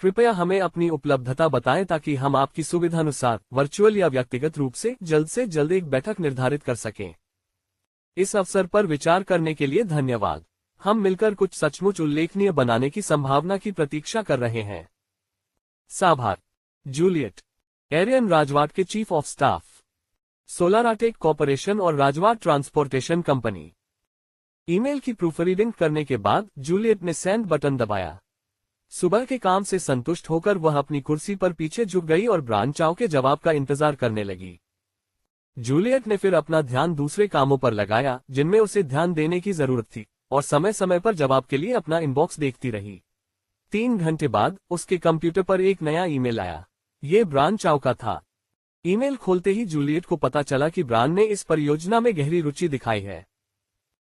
कृपया हमें अपनी उपलब्धता बताएं ताकि हम आपकी सुविधानुसार वर्चुअल या व्यक्तिगत रूप से जल्द एक बैठक निर्धारित कर सकें। इस अवसर पर विचार करने के लिए धन्यवाद। हम मिलकर कुछ सचमुच उल्लेखनीय बनाने की संभावना की प्रतीक्षा कर रहे हैं। साभार जूलियट, एरियन राजवाट के चीफ ऑफ स्टाफ, सोलाराटेक कॉर्पोरेशन और राजवाट ट्रांसपोर्टेशन कंपनी। ईमेल की प्रूफ रीडिंग करने के बाद जूलियट ने सेंड बटन दबाया। सुबह के काम से संतुष्ट होकर वह अपनी कुर्सी पर पीछे झुक गई और ब्रान चाओ के जवाब का इंतजार करने लगी। जूलियट ने फिर अपना ध्यान दूसरे कामों पर लगाया जिनमें उसे ध्यान देने की जरूरत थी और समय समय पर जवाब के लिए अपना इनबॉक्स देखती रही। 3 घंटे बाद उसके कंप्यूटर पर एक नया ईमेल आया। ये ब्रान चाओ का था। ईमेल खोलते ही जूलियट को पता चला कि ब्रान ने इस परियोजना में गहरी रुचि दिखाई है।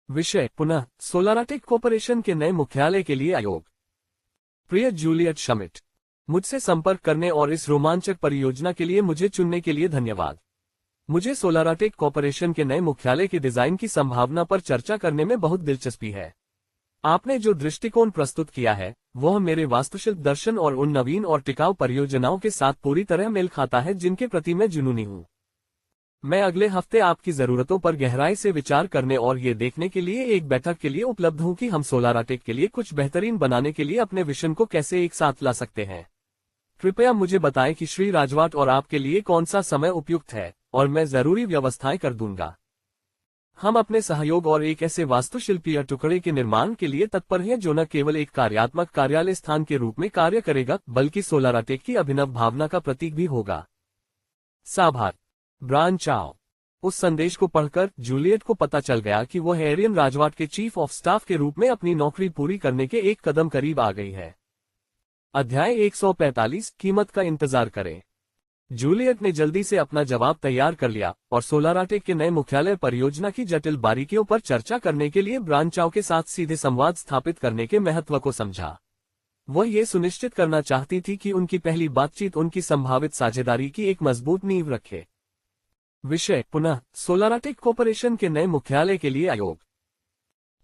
विषय: पुनः सोलाराटेक कॉर्पोरेशन के नए मुख्यालय के लिए आयोग। प्रिय जूलियट शमिट, मुझसे संपर्क करने और इस रोमांचक परियोजना के लिए मुझे चुनने के लिए धन्यवाद। मुझे सोलाराटेक कॉर्पोरेशन के नए मुख्यालय के डिजाइन की संभावना पर चर्चा करने में बहुत दिलचस्पी है। आपने जो दृष्टिकोण प्रस्तुत किया है वह मेरे वास्तुशिल्प दर्शन और उन नवीन और टिकाऊ परियोजनाओं के साथ पूरी तरह मेल खाता है जिनके प्रति मैं जुनूनी हूँ। मैं अगले हफ्ते आपकी जरूरतों पर गहराई से विचार करने और ये देखने के लिए एक बैठक के लिए उपलब्ध हूँ कि हम सोलाराटेक के लिए कुछ बेहतरीन बनाने के लिए अपने विजन को कैसे एक साथ ला सकते हैं। कृपया मुझे बताएं कि श्री राजवाट और आपके लिए कौन सा समय उपयुक्त है और मैं जरूरी व्यवस्थाएं कर दूंगा। हम अपने सहयोग और एक ऐसे वास्तुशिल्पीय टुकड़े के निर्माण के लिए तत्पर हैं जो न केवल एक कार्यात्मक कार्यालय स्थान के रूप में कार्य करेगा बल्कि सोलाराटेक की अभिनव भावना का प्रतीक भी होगा। साभार ब्रान चाओ। उस संदेश को पढ़कर जूलियट को पता चल गया कि वह एरियन राजवाट के चीफ ऑफ स्टाफ के रूप में अपनी नौकरी पूरी करने के एक कदम करीब आ गई है। अध्याय 145 कीमत का इंतजार करें। जूलियट ने जल्दी से अपना जवाब तैयार कर लिया और सोलाराटेक के नए मुख्यालय परियोजना की जटिल बारीकियों पर चर्चा करने के लिए ब्रान चाओ के साथ सीधे संवाद स्थापित करने के महत्व को समझा। वह ये सुनिश्चित करना चाहती थी कि उनकी पहली बातचीत उनकी संभावित साझेदारी की एक मजबूत नींव रखे। विषय: पुनः सोलाराटेक कॉर्पोरेशन के नए मुख्यालय के लिए आयोग।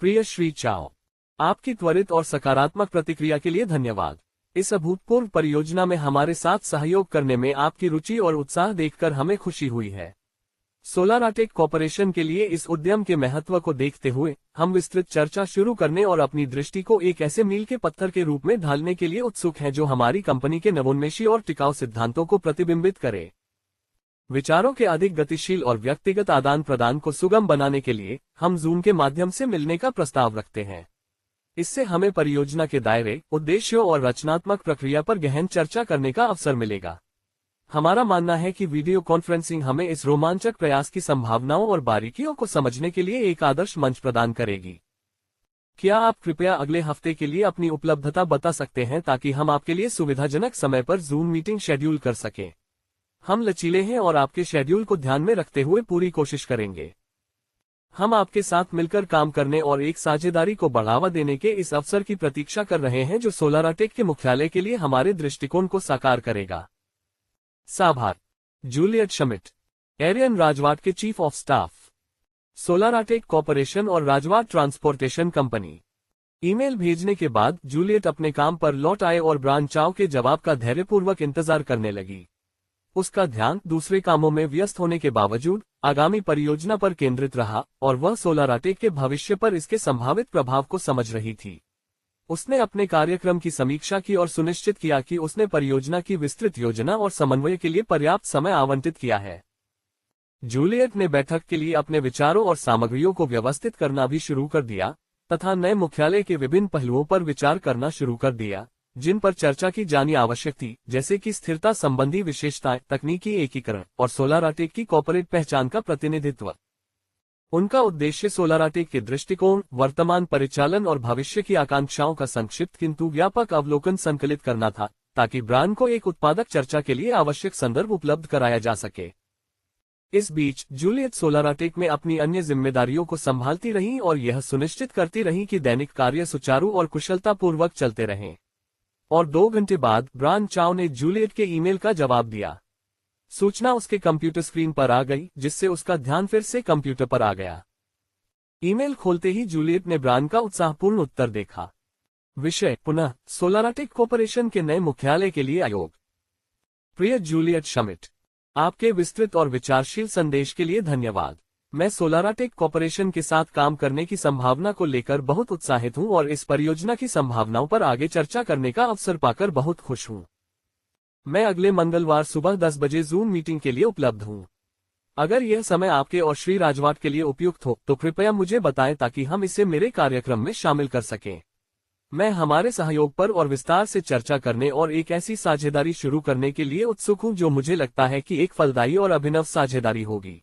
प्रिय श्री चाओ, आपकी त्वरित और सकारात्मक प्रतिक्रिया के लिए धन्यवाद। इस अभूतपूर्व परियोजना में हमारे साथ सहयोग करने में आपकी रुचि और उत्साह देखकर हमें खुशी हुई है। सोलाराटेक कॉर्पोरेशन के लिए इस उद्यम के महत्व को देखते हुए हम विस्तृत चर्चा शुरू करने और अपनी दृष्टि को एक ऐसे मील के पत्थर के रूप में ढालने के लिए उत्सुक हैं जो हमारी कंपनी के नवोन्मेषी और टिकाऊ सिद्धांतों को प्रतिबिंबित करे। विचारों के अधिक गतिशील और व्यक्तिगत आदान प्रदान को सुगम बनाने के लिए हम जूम के माध्यम से मिलने का प्रस्ताव रखते हैं। इससे हमें परियोजना के दायरे, उद्देश्यों और रचनात्मक प्रक्रिया पर गहन चर्चा करने का अवसर मिलेगा। हमारा मानना है कि वीडियो कॉन्फ्रेंसिंग हमें इस रोमांचक प्रयास की संभावनाओं और बारीकियों को समझने के लिए एक आदर्श मंच प्रदान करेगी। क्या आप कृपया अगले हफ्ते के लिए अपनी उपलब्धता बता सकते हैं ताकि हम आपके लिए सुविधाजनक समय पर जूम मीटिंग शेड्यूल कर सकें? हम लचीले हैं और आपके शेड्यूल को ध्यान में रखते हुए पूरी कोशिश करेंगे। हम आपके साथ मिलकर काम करने और एक साझेदारी को बढ़ावा देने के इस अवसर की प्रतीक्षा कर रहे हैं जो सोलाराटेक के मुख्यालय के लिए हमारे दृष्टिकोण को साकार करेगा। साभार जूलियट शमिट, एरियन राजवाट के चीफ ऑफ स्टाफ, सोलाराटेक कॉर्पोरेशन और राजवाट ट्रांसपोर्टेशन कंपनी। ईमेल भेजने के बाद जूलियट अपने काम पर लौट आए और ब्रान चाओ के जवाब का धैर्यपूर्वक इंतजार करने लगी। उसका ध्यान दूसरे कामों में व्यस्त होने के बावजूद आगामी परियोजना पर केंद्रित रहा और वह सोलाराटेक के भविष्य पर इसके संभावित प्रभाव को समझ रही थी। उसने अपने कार्यक्रम की समीक्षा की और सुनिश्चित किया कि उसने परियोजना की विस्तृत योजना और समन्वय के लिए पर्याप्त समय आवंटित किया है। जूलियट ने बैठक के लिए अपने विचारों और सामग्रियों को व्यवस्थित करना भी शुरू कर दिया तथा नए मुख्यालय के विभिन्न पहलुओं पर विचार करना शुरू कर दिया जिन पर चर्चा की जानी आवश्यक थी, जैसे कि स्थिरता संबंधी विशेषताएं, तकनीकी एकीकरण और सोलाराटेक की कॉर्पोरेट पहचान का प्रतिनिधित्व। उनका उद्देश्य सोलाराटेक के दृष्टिकोण, वर्तमान परिचालन और भविष्य की आकांक्षाओं का संक्षिप्त किंतु व्यापक अवलोकन संकलित करना था, ताकि ब्रांड को एक उत्पादक चर्चा के लिए आवश्यक संदर्भ उपलब्ध कराया जा सके। इस बीच जूलियट सोलाराटेक में अपनी अन्य जिम्मेदारियों को संभालती रहीं और यह सुनिश्चित करती रहीं कि दैनिक कार्य सुचारू और कुशलतापूर्वक चलते रहें। और 2 घंटे बाद ब्रान चाओ ने जूलियट के ईमेल का जवाब दिया। सूचना उसके कंप्यूटर स्क्रीन पर आ गई, जिससे उसका ध्यान फिर से कंप्यूटर पर आ गया। ईमेल खोलते ही जूलियट ने ब्रान का उत्साहपूर्ण उत्तर देखा। विषय पुनः सोलाराटेक कॉर्पोरेशन के नए मुख्यालय के लिए आयोग। प्रिय जूलियट शमिट, आपके विस्तृत और विचारशील संदेश के लिए धन्यवाद। मैं सोलाराटेक कॉर्पोरेशन के साथ काम करने की संभावना को लेकर बहुत उत्साहित हूं और इस परियोजना की संभावनाओं पर आगे चर्चा करने का अवसर पाकर बहुत खुश हूं। मैं अगले मंगलवार सुबह 10 बजे जूम मीटिंग के लिए उपलब्ध हूं। अगर यह समय आपके और श्री राजवाट के लिए उपयुक्त हो तो कृपया मुझे बताएं ताकि हम इसे मेरे कार्यक्रम में शामिल कर सकें। मैं हमारे सहयोग पर और विस्तार से चर्चा करने और एक ऐसी साझेदारी शुरू करने के लिए उत्सुक हूं जो मुझे लगता है कि एक फलदायी और अभिनव साझेदारी होगी।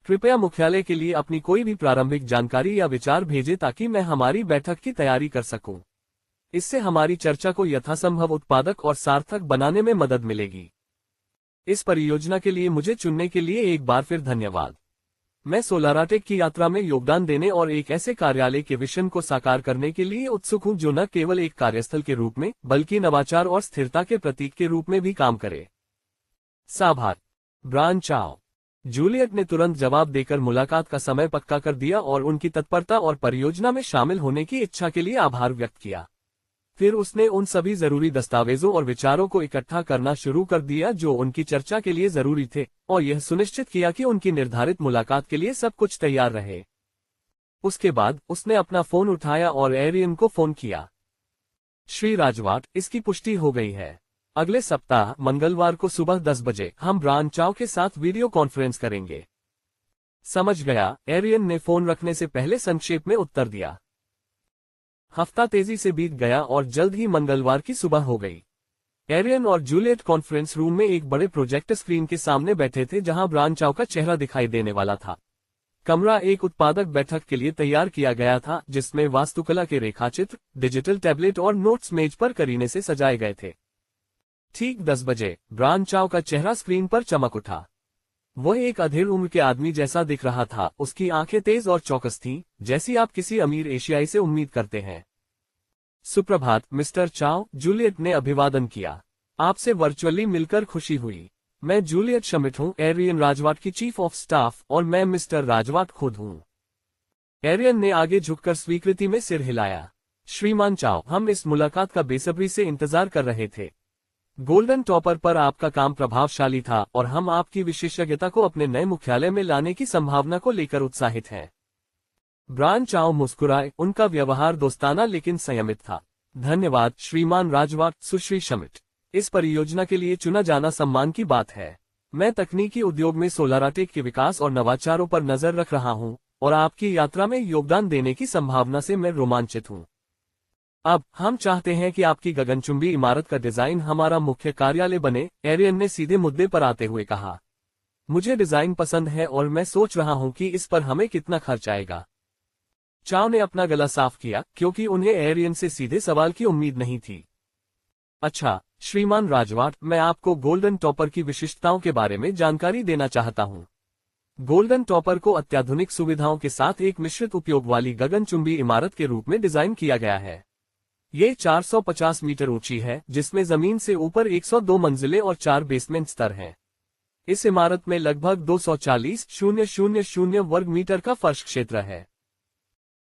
कृपया मुख्यालय के लिए अपनी कोई भी प्रारंभिक जानकारी या विचार भेजें ताकि मैं हमारी बैठक की तैयारी कर सकूं। इससे हमारी चर्चा को यथासंभव उत्पादक और सार्थक बनाने में मदद मिलेगी। इस परियोजना के लिए मुझे चुनने के लिए एक बार फिर धन्यवाद। मैं सोलाराटेक की यात्रा में योगदान देने और एक ऐसे कार्यालय के विजन को साकार करने के लिए उत्सुक हूं जो न केवल एक कार्यस्थल के रूप में बल्कि नवाचार और स्थिरता के प्रतीक के रूप में भी काम करे। साभार ब्रान चाओ। जूलियट ने तुरंत जवाब देकर मुलाकात का समय पक्का कर दिया और उनकी तत्परता और परियोजना में शामिल होने की इच्छा के लिए आभार व्यक्त किया। फिर उसने उन सभी जरूरी दस्तावेजों और विचारों को इकट्ठा करना शुरू कर दिया जो उनकी चर्चा के लिए जरूरी थे और यह सुनिश्चित किया कि उनकी निर्धारित मुलाकात के लिए सब कुछ तैयार रहे। उसके बाद उसने अपना फोन उठाया और एरियन को फोन किया। श्री राजवाट, इसकी पुष्टि हो गई है। अगले सप्ताह मंगलवार को सुबह 10 बजे हम ब्रान चाओ के साथ वीडियो कॉन्फ्रेंस करेंगे। समझ गया, एरियन ने फोन रखने से पहले संक्षेप में उत्तर दिया। हफ्ता तेजी से बीत गया और जल्द ही मंगलवार की सुबह हो गई। एरियन और जूलियट कॉन्फ्रेंस रूम में एक बड़े प्रोजेक्टर स्क्रीन के सामने बैठे थे जहां ब्रान चाओ का चेहरा दिखाई देने वाला था। कमरा एक उत्पादक बैठक के लिए तैयार किया गया था जिसमें वास्तुकला के रेखाचित्र, डिजिटल टैबलेट और नोट्स मेज पर करीने से सजाए गए थे। ठीक 10 बजे ब्रान चाओ का चेहरा स्क्रीन पर चमक उठा। वह एक अधेड़ उम्र के आदमी जैसा दिख रहा था। उसकी आंखें तेज और चौकस थीं, जैसी आप किसी अमीर एशियाई से उम्मीद करते हैं। सुप्रभात मिस्टर चाओ, जूलियट ने अभिवादन किया। आपसे वर्चुअली मिलकर खुशी हुई। मैं जूलियट शमिट हूँ, एरियन राजवाट की चीफ ऑफ स्टाफ, और मैं मिस्टर राजवाट खुद हूँ। एरियन ने आगे झुककर स्वीकृति में सिर हिलाया। श्रीमान चाओ, हम इस मुलाकात का बेसब्री से इंतजार कर रहे थे। गोल्डन टॉपर पर आपका काम प्रभावशाली था और हम आपकी विशेषज्ञता को अपने नए मुख्यालय में लाने की संभावना को लेकर उत्साहित हैं। ब्रान चाओ मुस्कुराए। उनका व्यवहार दोस्ताना लेकिन संयमित था। धन्यवाद श्रीमान राजवाट, सुश्री शमिट। इस परियोजना के लिए चुना जाना सम्मान की बात है। मैं तकनीकी उद्योग में सोलाराटेक के विकास और नवाचारों पर नजर रख रहा हूं और आपकी यात्रा में योगदान देने की संभावना से मैं रोमांचित हूं। अब हम चाहते हैं कि आपकी गगनचुंबी इमारत का डिजाइन हमारा मुख्य कार्यालय बने, एरियन ने सीधे मुद्दे पर आते हुए कहा। मुझे डिजाइन पसंद है और मैं सोच रहा हूं कि इस पर हमें कितना खर्च आएगा। चाओ ने अपना गला साफ किया क्योंकि उन्हें एरियन से सीधे सवाल की उम्मीद नहीं थी। अच्छा श्रीमान राजवाट, मैं आपको गोल्डन टॉपर की विशिष्टताओं के बारे में जानकारी देना चाहता हूं। गोल्डन टॉपर को अत्याधुनिक सुविधाओं के साथ एक मिश्रित उपयोग वाली गगनचुंबी इमारत के रूप में डिजाइन किया गया है। ये 450 मीटर ऊंची है, जिसमें जमीन से ऊपर 102 मंजिलें और 4 बेसमेंट स्तर हैं। इस इमारत में लगभग 240,000 वर्ग मीटर का फर्श क्षेत्र है।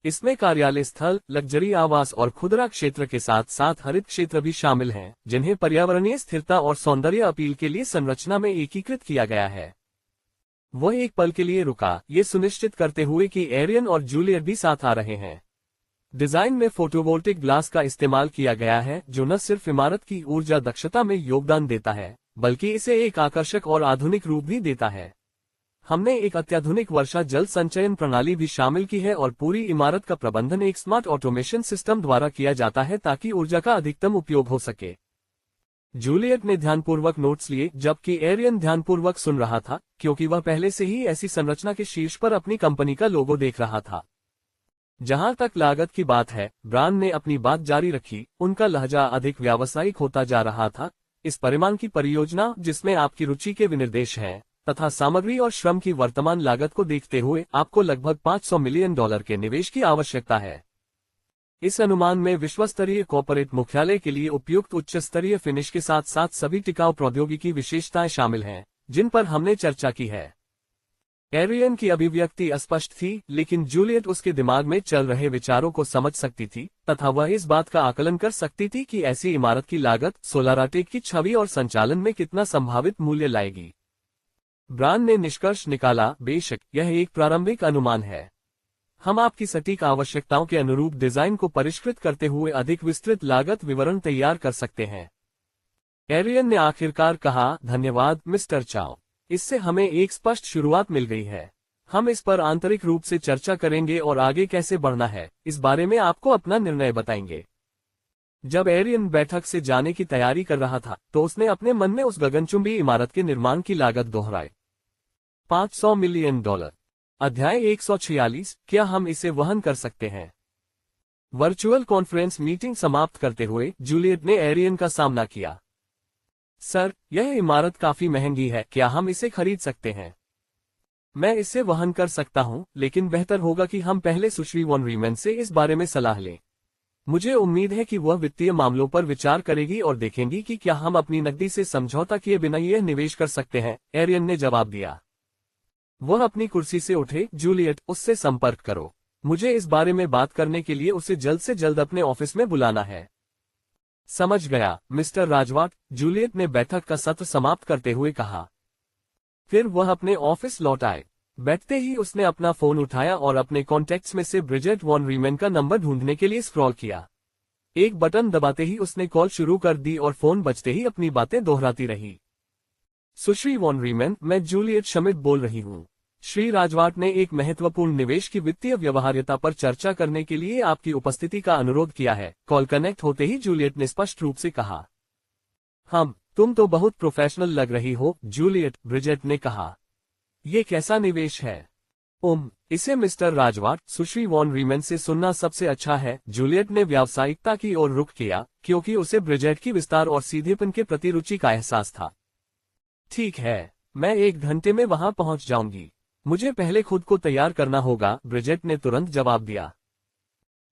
इसमें कार्यालय स्थल, लग्जरी आवास और खुदरा क्षेत्र के साथ साथ हरित क्षेत्र भी शामिल हैं, जिन्हें पर्यावरणीय स्थिरता और सौंदर्य अपील के लिए संरचना में एकीकृत किया गया है। वह एक पल के लिए रुका, ये सुनिश्चित करते हुए कि एरियन और जूलियट भी साथ आ रहे हैं। डिजाइन में फोटोवोल्टिक ग्लास का इस्तेमाल किया गया है, जो न सिर्फ इमारत की ऊर्जा दक्षता में योगदान देता है, बल्कि इसे एक आकर्षक और आधुनिक रूप भी देता है। हमने एक अत्याधुनिक वर्षा जल संचयन प्रणाली भी शामिल की है और पूरी इमारत का प्रबंधन एक स्मार्ट ऑटोमेशन सिस्टम द्वारा किया जाता है ताकि ऊर्जा का अधिकतम उपयोग हो सके। जूलियट ने ध्यानपूर्वक नोट्स लिए, जबकि एरियन ध्यानपूर्वक सुन रहा था, क्योंकि वह पहले से ही ऐसी संरचना के शीर्ष पर अपनी कंपनी का लोगो देख रहा था। जहां तक लागत की बात है, ब्रांड ने अपनी बात जारी रखी। उनका लहजा अधिक व्यावसायिक होता जा रहा था। इस परिमाण की परियोजना, जिसमें आपकी रुचि के विनिर्देश हैं तथा सामग्री और श्रम की वर्तमान लागत को देखते हुए आपको लगभग $500 मिलियन के निवेश की आवश्यकता है। इस अनुमान में विश्वस्तरीय कॉर्पोरेट मुख्यालय के लिए उपयुक्त उच्च स्तरीय फिनिश के साथ साथ सभी टिकाऊ प्रौद्योगिकी विशेषताएं शामिल हैं, जिन पर हमने चर्चा की है। एरियन की अभिव्यक्ति अस्पष्ट थी, लेकिन जूलियट उसके दिमाग में चल रहे विचारों को समझ सकती थी तथा वह इस बात का आकलन कर सकती थी कि ऐसी इमारत की लागत सोलाराटेक की छवि और संचालन में कितना संभावित मूल्य लाएगी। ब्रांड ने निष्कर्ष निकाला, बेशक यह एक प्रारंभिक अनुमान है। हम आपकी सटीक आवश्यकताओं के अनुरूप डिजाइन को परिष्कृत करते हुए अधिक विस्तृत लागत विवरण तैयार कर सकते हैं। एरियन ने आखिरकार कहा, धन्यवाद मिस्टर चाओ, इससे हमें एक स्पष्ट शुरुआत मिल गई है। हम इस पर आंतरिक रूप से चर्चा करेंगे और आगे कैसे बढ़ना है, इस बारे में आपको अपना निर्णय बताएंगे। जब एरियन बैठक से जाने की तैयारी कर रहा था, तो उसने अपने मन में उस गगनचुंबी इमारत के निर्माण की लागत दोहराई। $500 मिलियन। अध्याय 146, क्या हम इसे वहन कर सकते हैं? वर्चुअल कॉन्फ्रेंस मीटिंग समाप्त करते हुए जूलियट ने एरियन का सामना किया। सर, यह इमारत काफी महंगी है, क्या हम इसे खरीद सकते हैं? मैं इसे वहन कर सकता हूं, लेकिन बेहतर होगा कि हम पहले सुश्री वॉन रीमन से इस बारे में सलाह लें। मुझे उम्मीद है कि वह वित्तीय मामलों पर विचार करेगी और देखेंगी कि क्या हम अपनी नकदी से समझौता किए बिना यह निवेश कर सकते हैं, एरियन ने जवाब दिया। वह अपनी कुर्सी से उठे। जूलियट, उससे संपर्क करो। मुझे इस बारे में बात करने के लिए उसे जल्द से जल्द अपने ऑफिस में बुलाना है। समझ गया मिस्टर राजवाट, जूलियट ने बैठक का सत्र समाप्त करते हुए कहा। फिर वह अपने ऑफिस लौट आए। बैठते ही उसने अपना फोन उठाया और अपने कॉन्टैक्ट्स में से ब्रिजेट वॉन रीमन का नंबर ढूंढने के लिए स्क्रॉल किया। एक बटन दबाते ही उसने कॉल शुरू कर दी और फोन बजते ही अपनी बातें दोहराती रही। सुश्री वॉन रीमन, मैं जूलियट श्मिट बोल रही हूँ। श्री राजवाट ने एक महत्वपूर्ण निवेश की वित्तीय व्यवहार्यता पर चर्चा करने के लिए आपकी उपस्थिति का अनुरोध किया है। कॉल कनेक्ट होते ही जूलियट ने स्पष्ट रूप से कहा। तुम तो बहुत प्रोफेशनल लग रही हो, जूलियट, ब्रिजेट ने कहा। ये कैसा निवेश है? इसे मिस्टर राजवाट, सुश्री वॉन रीमन से सुनना सबसे अच्छा है। जूलियट ने व्यावसायिकता की ओर रुख किया, क्योंकि उसे ब्रिजेट की विस्तार और सीधेपन के प्रति रुचि का एहसास था। ठीक है, मैं 1 घंटे में वहां पहुंच जाऊंगी। मुझे पहले खुद को तैयार करना होगा, ब्रिजेट ने तुरंत जवाब दिया।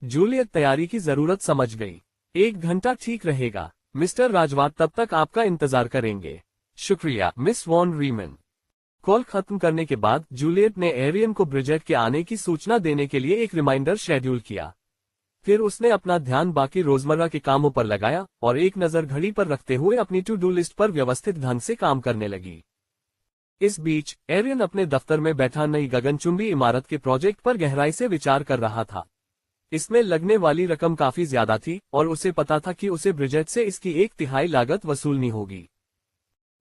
जूलियट तैयारी की जरूरत समझ गई। 1 घंटा ठीक रहेगा, मिस्टर राजवाट तब तक आपका इंतजार करेंगे। शुक्रिया मिस वॉन रीमन। कॉल खत्म करने के बाद जूलियट ने एरियन को ब्रिजेट के आने की सूचना देने के लिए एक रिमाइंडर शेड्यूल किया। फिर उसने अपना ध्यान बाकी रोजमर्रा के कामों पर लगाया और एक नजर घड़ी पर रखते हुए अपनी टू डू लिस्ट पर व्यवस्थित ढंग से काम करने लगी। इस बीच एरियन अपने दफ्तर में बैठा नई गगनचुंबी इमारत के प्रोजेक्ट पर गहराई से विचार कर रहा था। इसमें लगने वाली रकम काफी ज्यादा थी और उसे पता था कि उसे ब्रिजेट से इसकी 1/3 लागत वसूलनी होगी।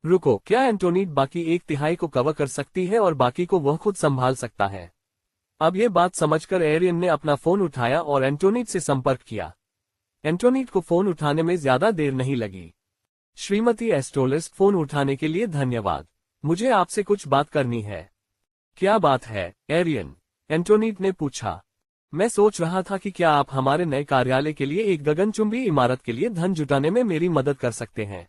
रुको, क्या एंटोनीट बाकी 1/3 को कवर कर सकती है और बाकी को वह खुद संभाल सकता है? अब यह बात समझकर एरियन ने अपना फोन उठाया और एंटोनीट से संपर्क किया। एंटोनीट को फोन उठाने में ज्यादा देर नहीं लगी। श्रीमती एस्टोलिस, फोन उठाने के लिए धन्यवाद। मुझे आपसे कुछ बात करनी है। क्या बात है, एरियन? एंटोनीट ने पूछा। मैं सोच रहा था कि क्या आप हमारे नए कार्यालय के लिए एक गगनचुंबी इमारत के लिए धन जुटाने में मेरी मदद कर सकते हैं।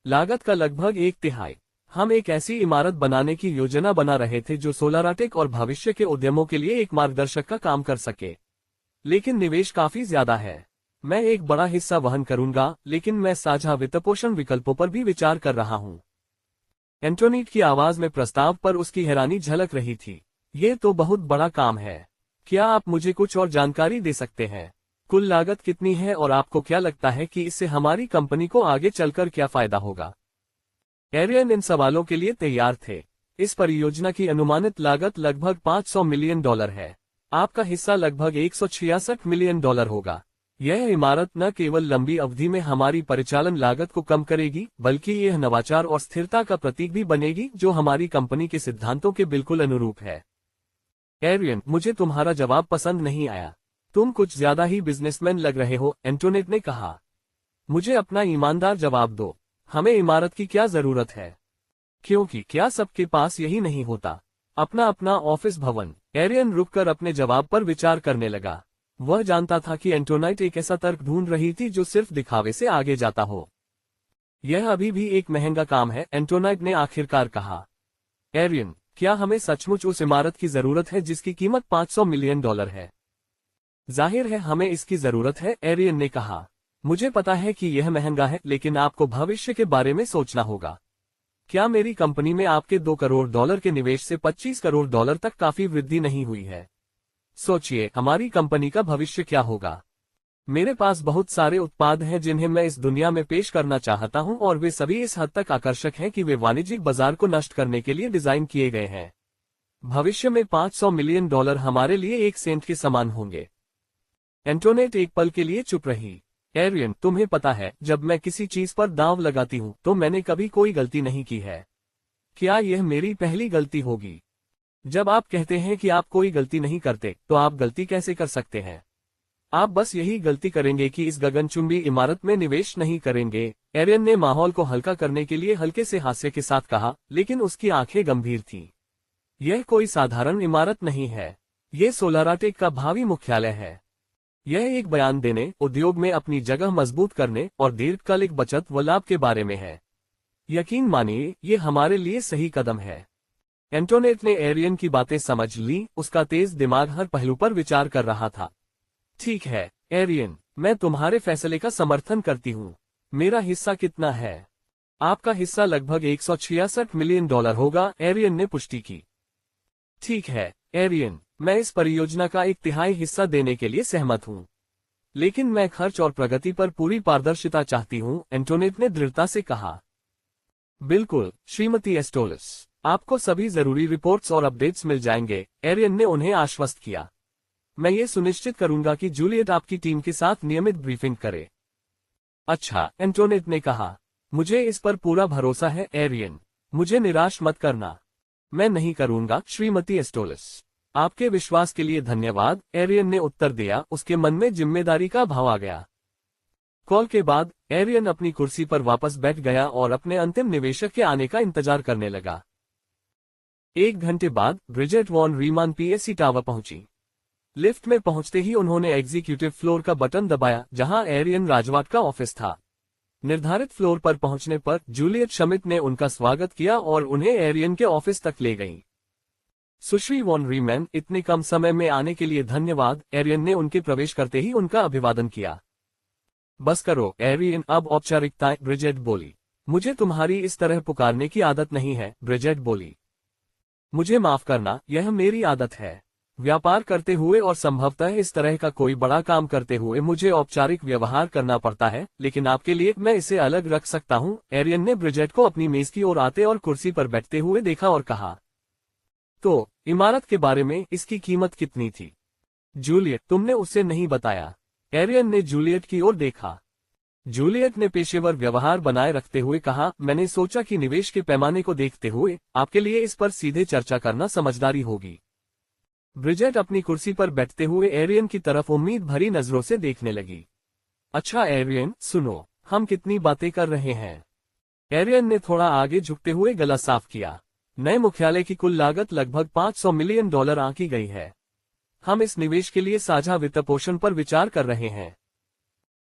लागत का लगभग 1/3। हम एक ऐसी इमारत बनाने की योजना बना रहे थे जो सोलाराटेक और भविष्य के उद्यमों के लिए एक मार्गदर्शक का काम कर सके। लेकिन निवेश काफी ज्यादा है। मैं एक बड़ा हिस्सा वहन करूंगा, लेकिन मैं साझा वित्तपोषण विकल्पों पर भी विचार कर रहा हूं। एंटोनीट की आवाज में प्रस्ताव पर उसकी हैरानी झलक रही थी। ये तो बहुत बड़ा काम है। क्या आप मुझे कुछ और जानकारी दे सकते हैं? कुल लागत कितनी है और आपको क्या लगता है कि इससे हमारी कंपनी को आगे चलकर क्या फायदा होगा? एरियन इन सवालों के लिए तैयार थे। इस परियोजना की अनुमानित लागत लगभग $500 मिलियन है। आपका हिस्सा लगभग $166 मिलियन होगा। यह इमारत न केवल लंबी अवधि में हमारी परिचालन लागत को कम करेगी, बल्कि यह नवाचार और स्थिरता का प्रतीक भी बनेगी, जो हमारी कंपनी के सिद्धांतों के बिल्कुल अनुरूप है। एरियन, मुझे तुम्हारा जवाब पसंद नहीं आया। तुम कुछ ज्यादा ही बिजनेसमैन लग रहे हो, एंटोनेट ने कहा। मुझे अपना ईमानदार जवाब दो। हमें इमारत की क्या जरूरत है? क्योंकि क्या सबके पास यही नहीं होता? अपना अपना ऑफिस भवन। एरियन रुककर अपने जवाब पर विचार करने लगा। वह जानता था कि एंटोनाइट एक ऐसा तर्क ढूंढ रही थी जो सिर्फ दिखावे से आगे जाता हो। यह अभी भी एक महंगा काम है, एंटोनाइट ने आखिरकार कहा। एरियन, क्या हमें सचमुच उस इमारत की जरूरत है जिसकी कीमत $500 मिलियन है? जाहिर है हमें इसकी जरूरत है, एरियन ने कहा। मुझे पता है कि यह महंगा है, लेकिन आपको भविष्य के बारे में सोचना होगा। क्या मेरी कंपनी में आपके $2 करोड़ के निवेश से $25 करोड़ तक काफी वृद्धि नहीं हुई है? सोचिए, हमारी कंपनी का भविष्य क्या होगा। मेरे पास बहुत सारे उत्पाद हैं जिन्हें मैं इस दुनिया में पेश करना चाहता हूं, और वे सभी इस हद तक आकर्षक हैं कि वे वाणिज्यिक बाजार को नष्ट करने के लिए डिजाइन किए गए हैं। भविष्य में $500 मिलियन हमारे लिए 1 सेंट के समान होंगे। एंटोनेट एक पल के लिए चुप रही। एरियन, तुम्हें पता है, जब मैं किसी चीज पर दांव लगाती हूं तो मैंने कभी कोई गलती नहीं की है। क्या यह मेरी पहली गलती होगी? जब आप कहते हैं कि आप कोई गलती नहीं करते, तो आप गलती कैसे कर सकते हैं? आप बस यही गलती करेंगे कि इस गगनचुंबी इमारत में निवेश नहीं करेंगे। एरियन ने माहौल को हल्का करने के लिए हल्के से हास्य के साथ कहा, लेकिन उसकी आंखें गंभीर थीं। यह कोई साधारण इमारत नहीं है। यह सोलाराटेक का भावी मुख्यालय है। यह एक बयान देने, उद्योग में अपनी जगह मजबूत करने और दीर्घकालिक बचत व लाभ के बारे में है। यकीन मानिए, ये हमारे लिए सही कदम है। एंटोनेट ने एरियन की बातें समझ ली। उसका तेज दिमाग हर पहलू पर विचार कर रहा था। ठीक है एरियन, मैं तुम्हारे फैसले का समर्थन करती हूँ। मेरा हिस्सा कितना है? आपका हिस्सा लगभग $166 मिलियन होगा, एरियन ने पुष्टि की। ठीक है एरियन, मैं इस परियोजना का 1/3 हिस्सा देने के लिए सहमत हूँ। लेकिन मैं खर्च और प्रगति पर पूरी पारदर्शिता चाहती हूँ, एंटोनेट ने दृढ़ता से कहा। बिल्कुल श्रीमती एस्टोलिस, आपको सभी जरूरी रिपोर्ट्स और अपडेट्स मिल जाएंगे, एरियन ने उन्हें आश्वस्त किया। मैं ये सुनिश्चित करूंगा कि जूलियट आपकी टीम के साथ नियमित ब्रीफिंग करे। अच्छा, एंटोनेट ने कहा। मुझे इस पर पूरा भरोसा है एरियन। मुझे निराश मत करना। मैं नहीं करूंगा, श्रीमती एस्टोलिस। आपके विश्वास के लिए धन्यवाद, एरियन ने उत्तर दिया। उसके मन में जिम्मेदारी का भाव आ गया। कॉल के बाद एरियन अपनी कुर्सी पर वापस बैठ गया और अपने अंतिम निवेशक के आने का इंतजार करने लगा। 1 घंटे बाद Bridget von Riemann PSC tower पहुंची। लिफ्ट में पहुंचते ही उन्होंने एग्जीक्यूटिव फ्लोर का बटन दबाया, जहां एरियन राजवाट का ऑफिस था। निर्धारित फ्लोर पर पहुंचने पर जूलियट शमिट ने उनका स्वागत किया और उन्हें एरियन के ऑफिस तक ले गईं। सुश्री वॉन रीमैन, इतने कम समय में आने के लिए धन्यवाद, एरियन ने उनके प्रवेश करते ही उनका अभिवादन किया। बस करो एरियन, अब औपचारिकताएं, ब्रिजेट बोली। मुझे तुम्हारी इस तरह पुकारने की आदत नहीं है, ब्रिजेट बोली। मुझे माफ करना, यह मेरी आदत है। व्यापार करते हुए और संभवतः इस तरह का कोई बड़ा काम करते हुए मुझे औपचारिक व्यवहार करना पड़ता है, लेकिन आपके लिए मैं इसे अलग रख सकता हूं। एरियन ने ब्रिजेट को अपनी मेज की ओर आते और कुर्सी पर बैठते हुए देखा और कहा। तो इमारत के बारे में इसकी कीमत कितनी थी? जूलियट, तुमने उससे नहीं बताया। एरियन ने जूलियट की ओर देखा। जूलियट ने पेशेवर व्यवहार बनाए रखते हुए कहा, मैंने सोचा कि निवेश के पैमाने को देखते हुए आपके लिए इस पर सीधे चर्चा करना समझदारी होगी। ब्रिजेट अपनी कुर्सी पर बैठते हुए एरियन की तरफ उम्मीद भरी नजरों से देखने लगी। अच्छा एरियन, सुनो, हम कितनी बातें कर रहे हैं। एरियन ने थोड़ा आगे झुकते हुए गला साफ किया। नए मुख्यालय की कुल लागत लगभग $500 मिलियन आंकी गई है। हम इस निवेश के लिए साझा वित्तपोषण पर विचार कर रहे हैं।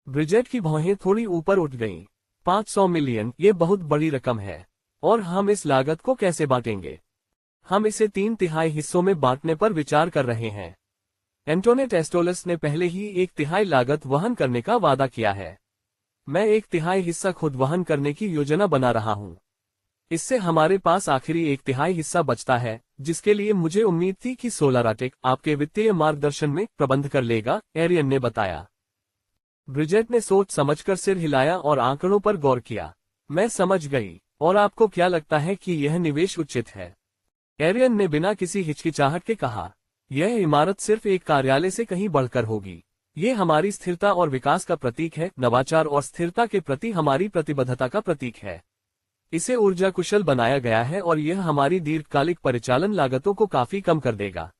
ब्रिजेट की भौहें थोड़ी ऊपर उठ गईं। $500 मिलियन, ये बहुत बड़ी रकम है। और हम इस लागत को कैसे बांटेंगे? हम इसे 3/3 हिस्सों में बांटने पर विचार कर रहे हैं। एंटोनेट एस्टोलस ने पहले ही 1/3 लागत वहन करने का वादा किया है। मैं 1/3 हिस्सा खुद वहन करने की योजना बना रहा हूं। इससे हमारे पास आखिरी 1/3 हिस्सा बचता है, जिसके लिए मुझे उम्मीद थी कि सोलाराटेक आपके वित्तीय मार्गदर्शन में प्रबंध कर लेगा, एरियन ने बताया। ब्रिजेट ने सोच समझकर सिर हिलाया और आंकड़ों पर गौर किया। मैं समझ गई। और आपको क्या लगता है कि यह निवेश उचित है? एरियन ने बिना किसी हिचकिचाहट के कहा। यह इमारत सिर्फ एक कार्यालय से कहीं बढ़कर होगी। ये हमारी स्थिरता और विकास का प्रतीक है, नवाचार और स्थिरता के प्रति हमारी प्रतिबद्धता का प्रतीक है। इसे ऊर्जा कुशल बनाया गया है और यह हमारी दीर्घकालिक परिचालन लागतों को काफी कम कर देगा।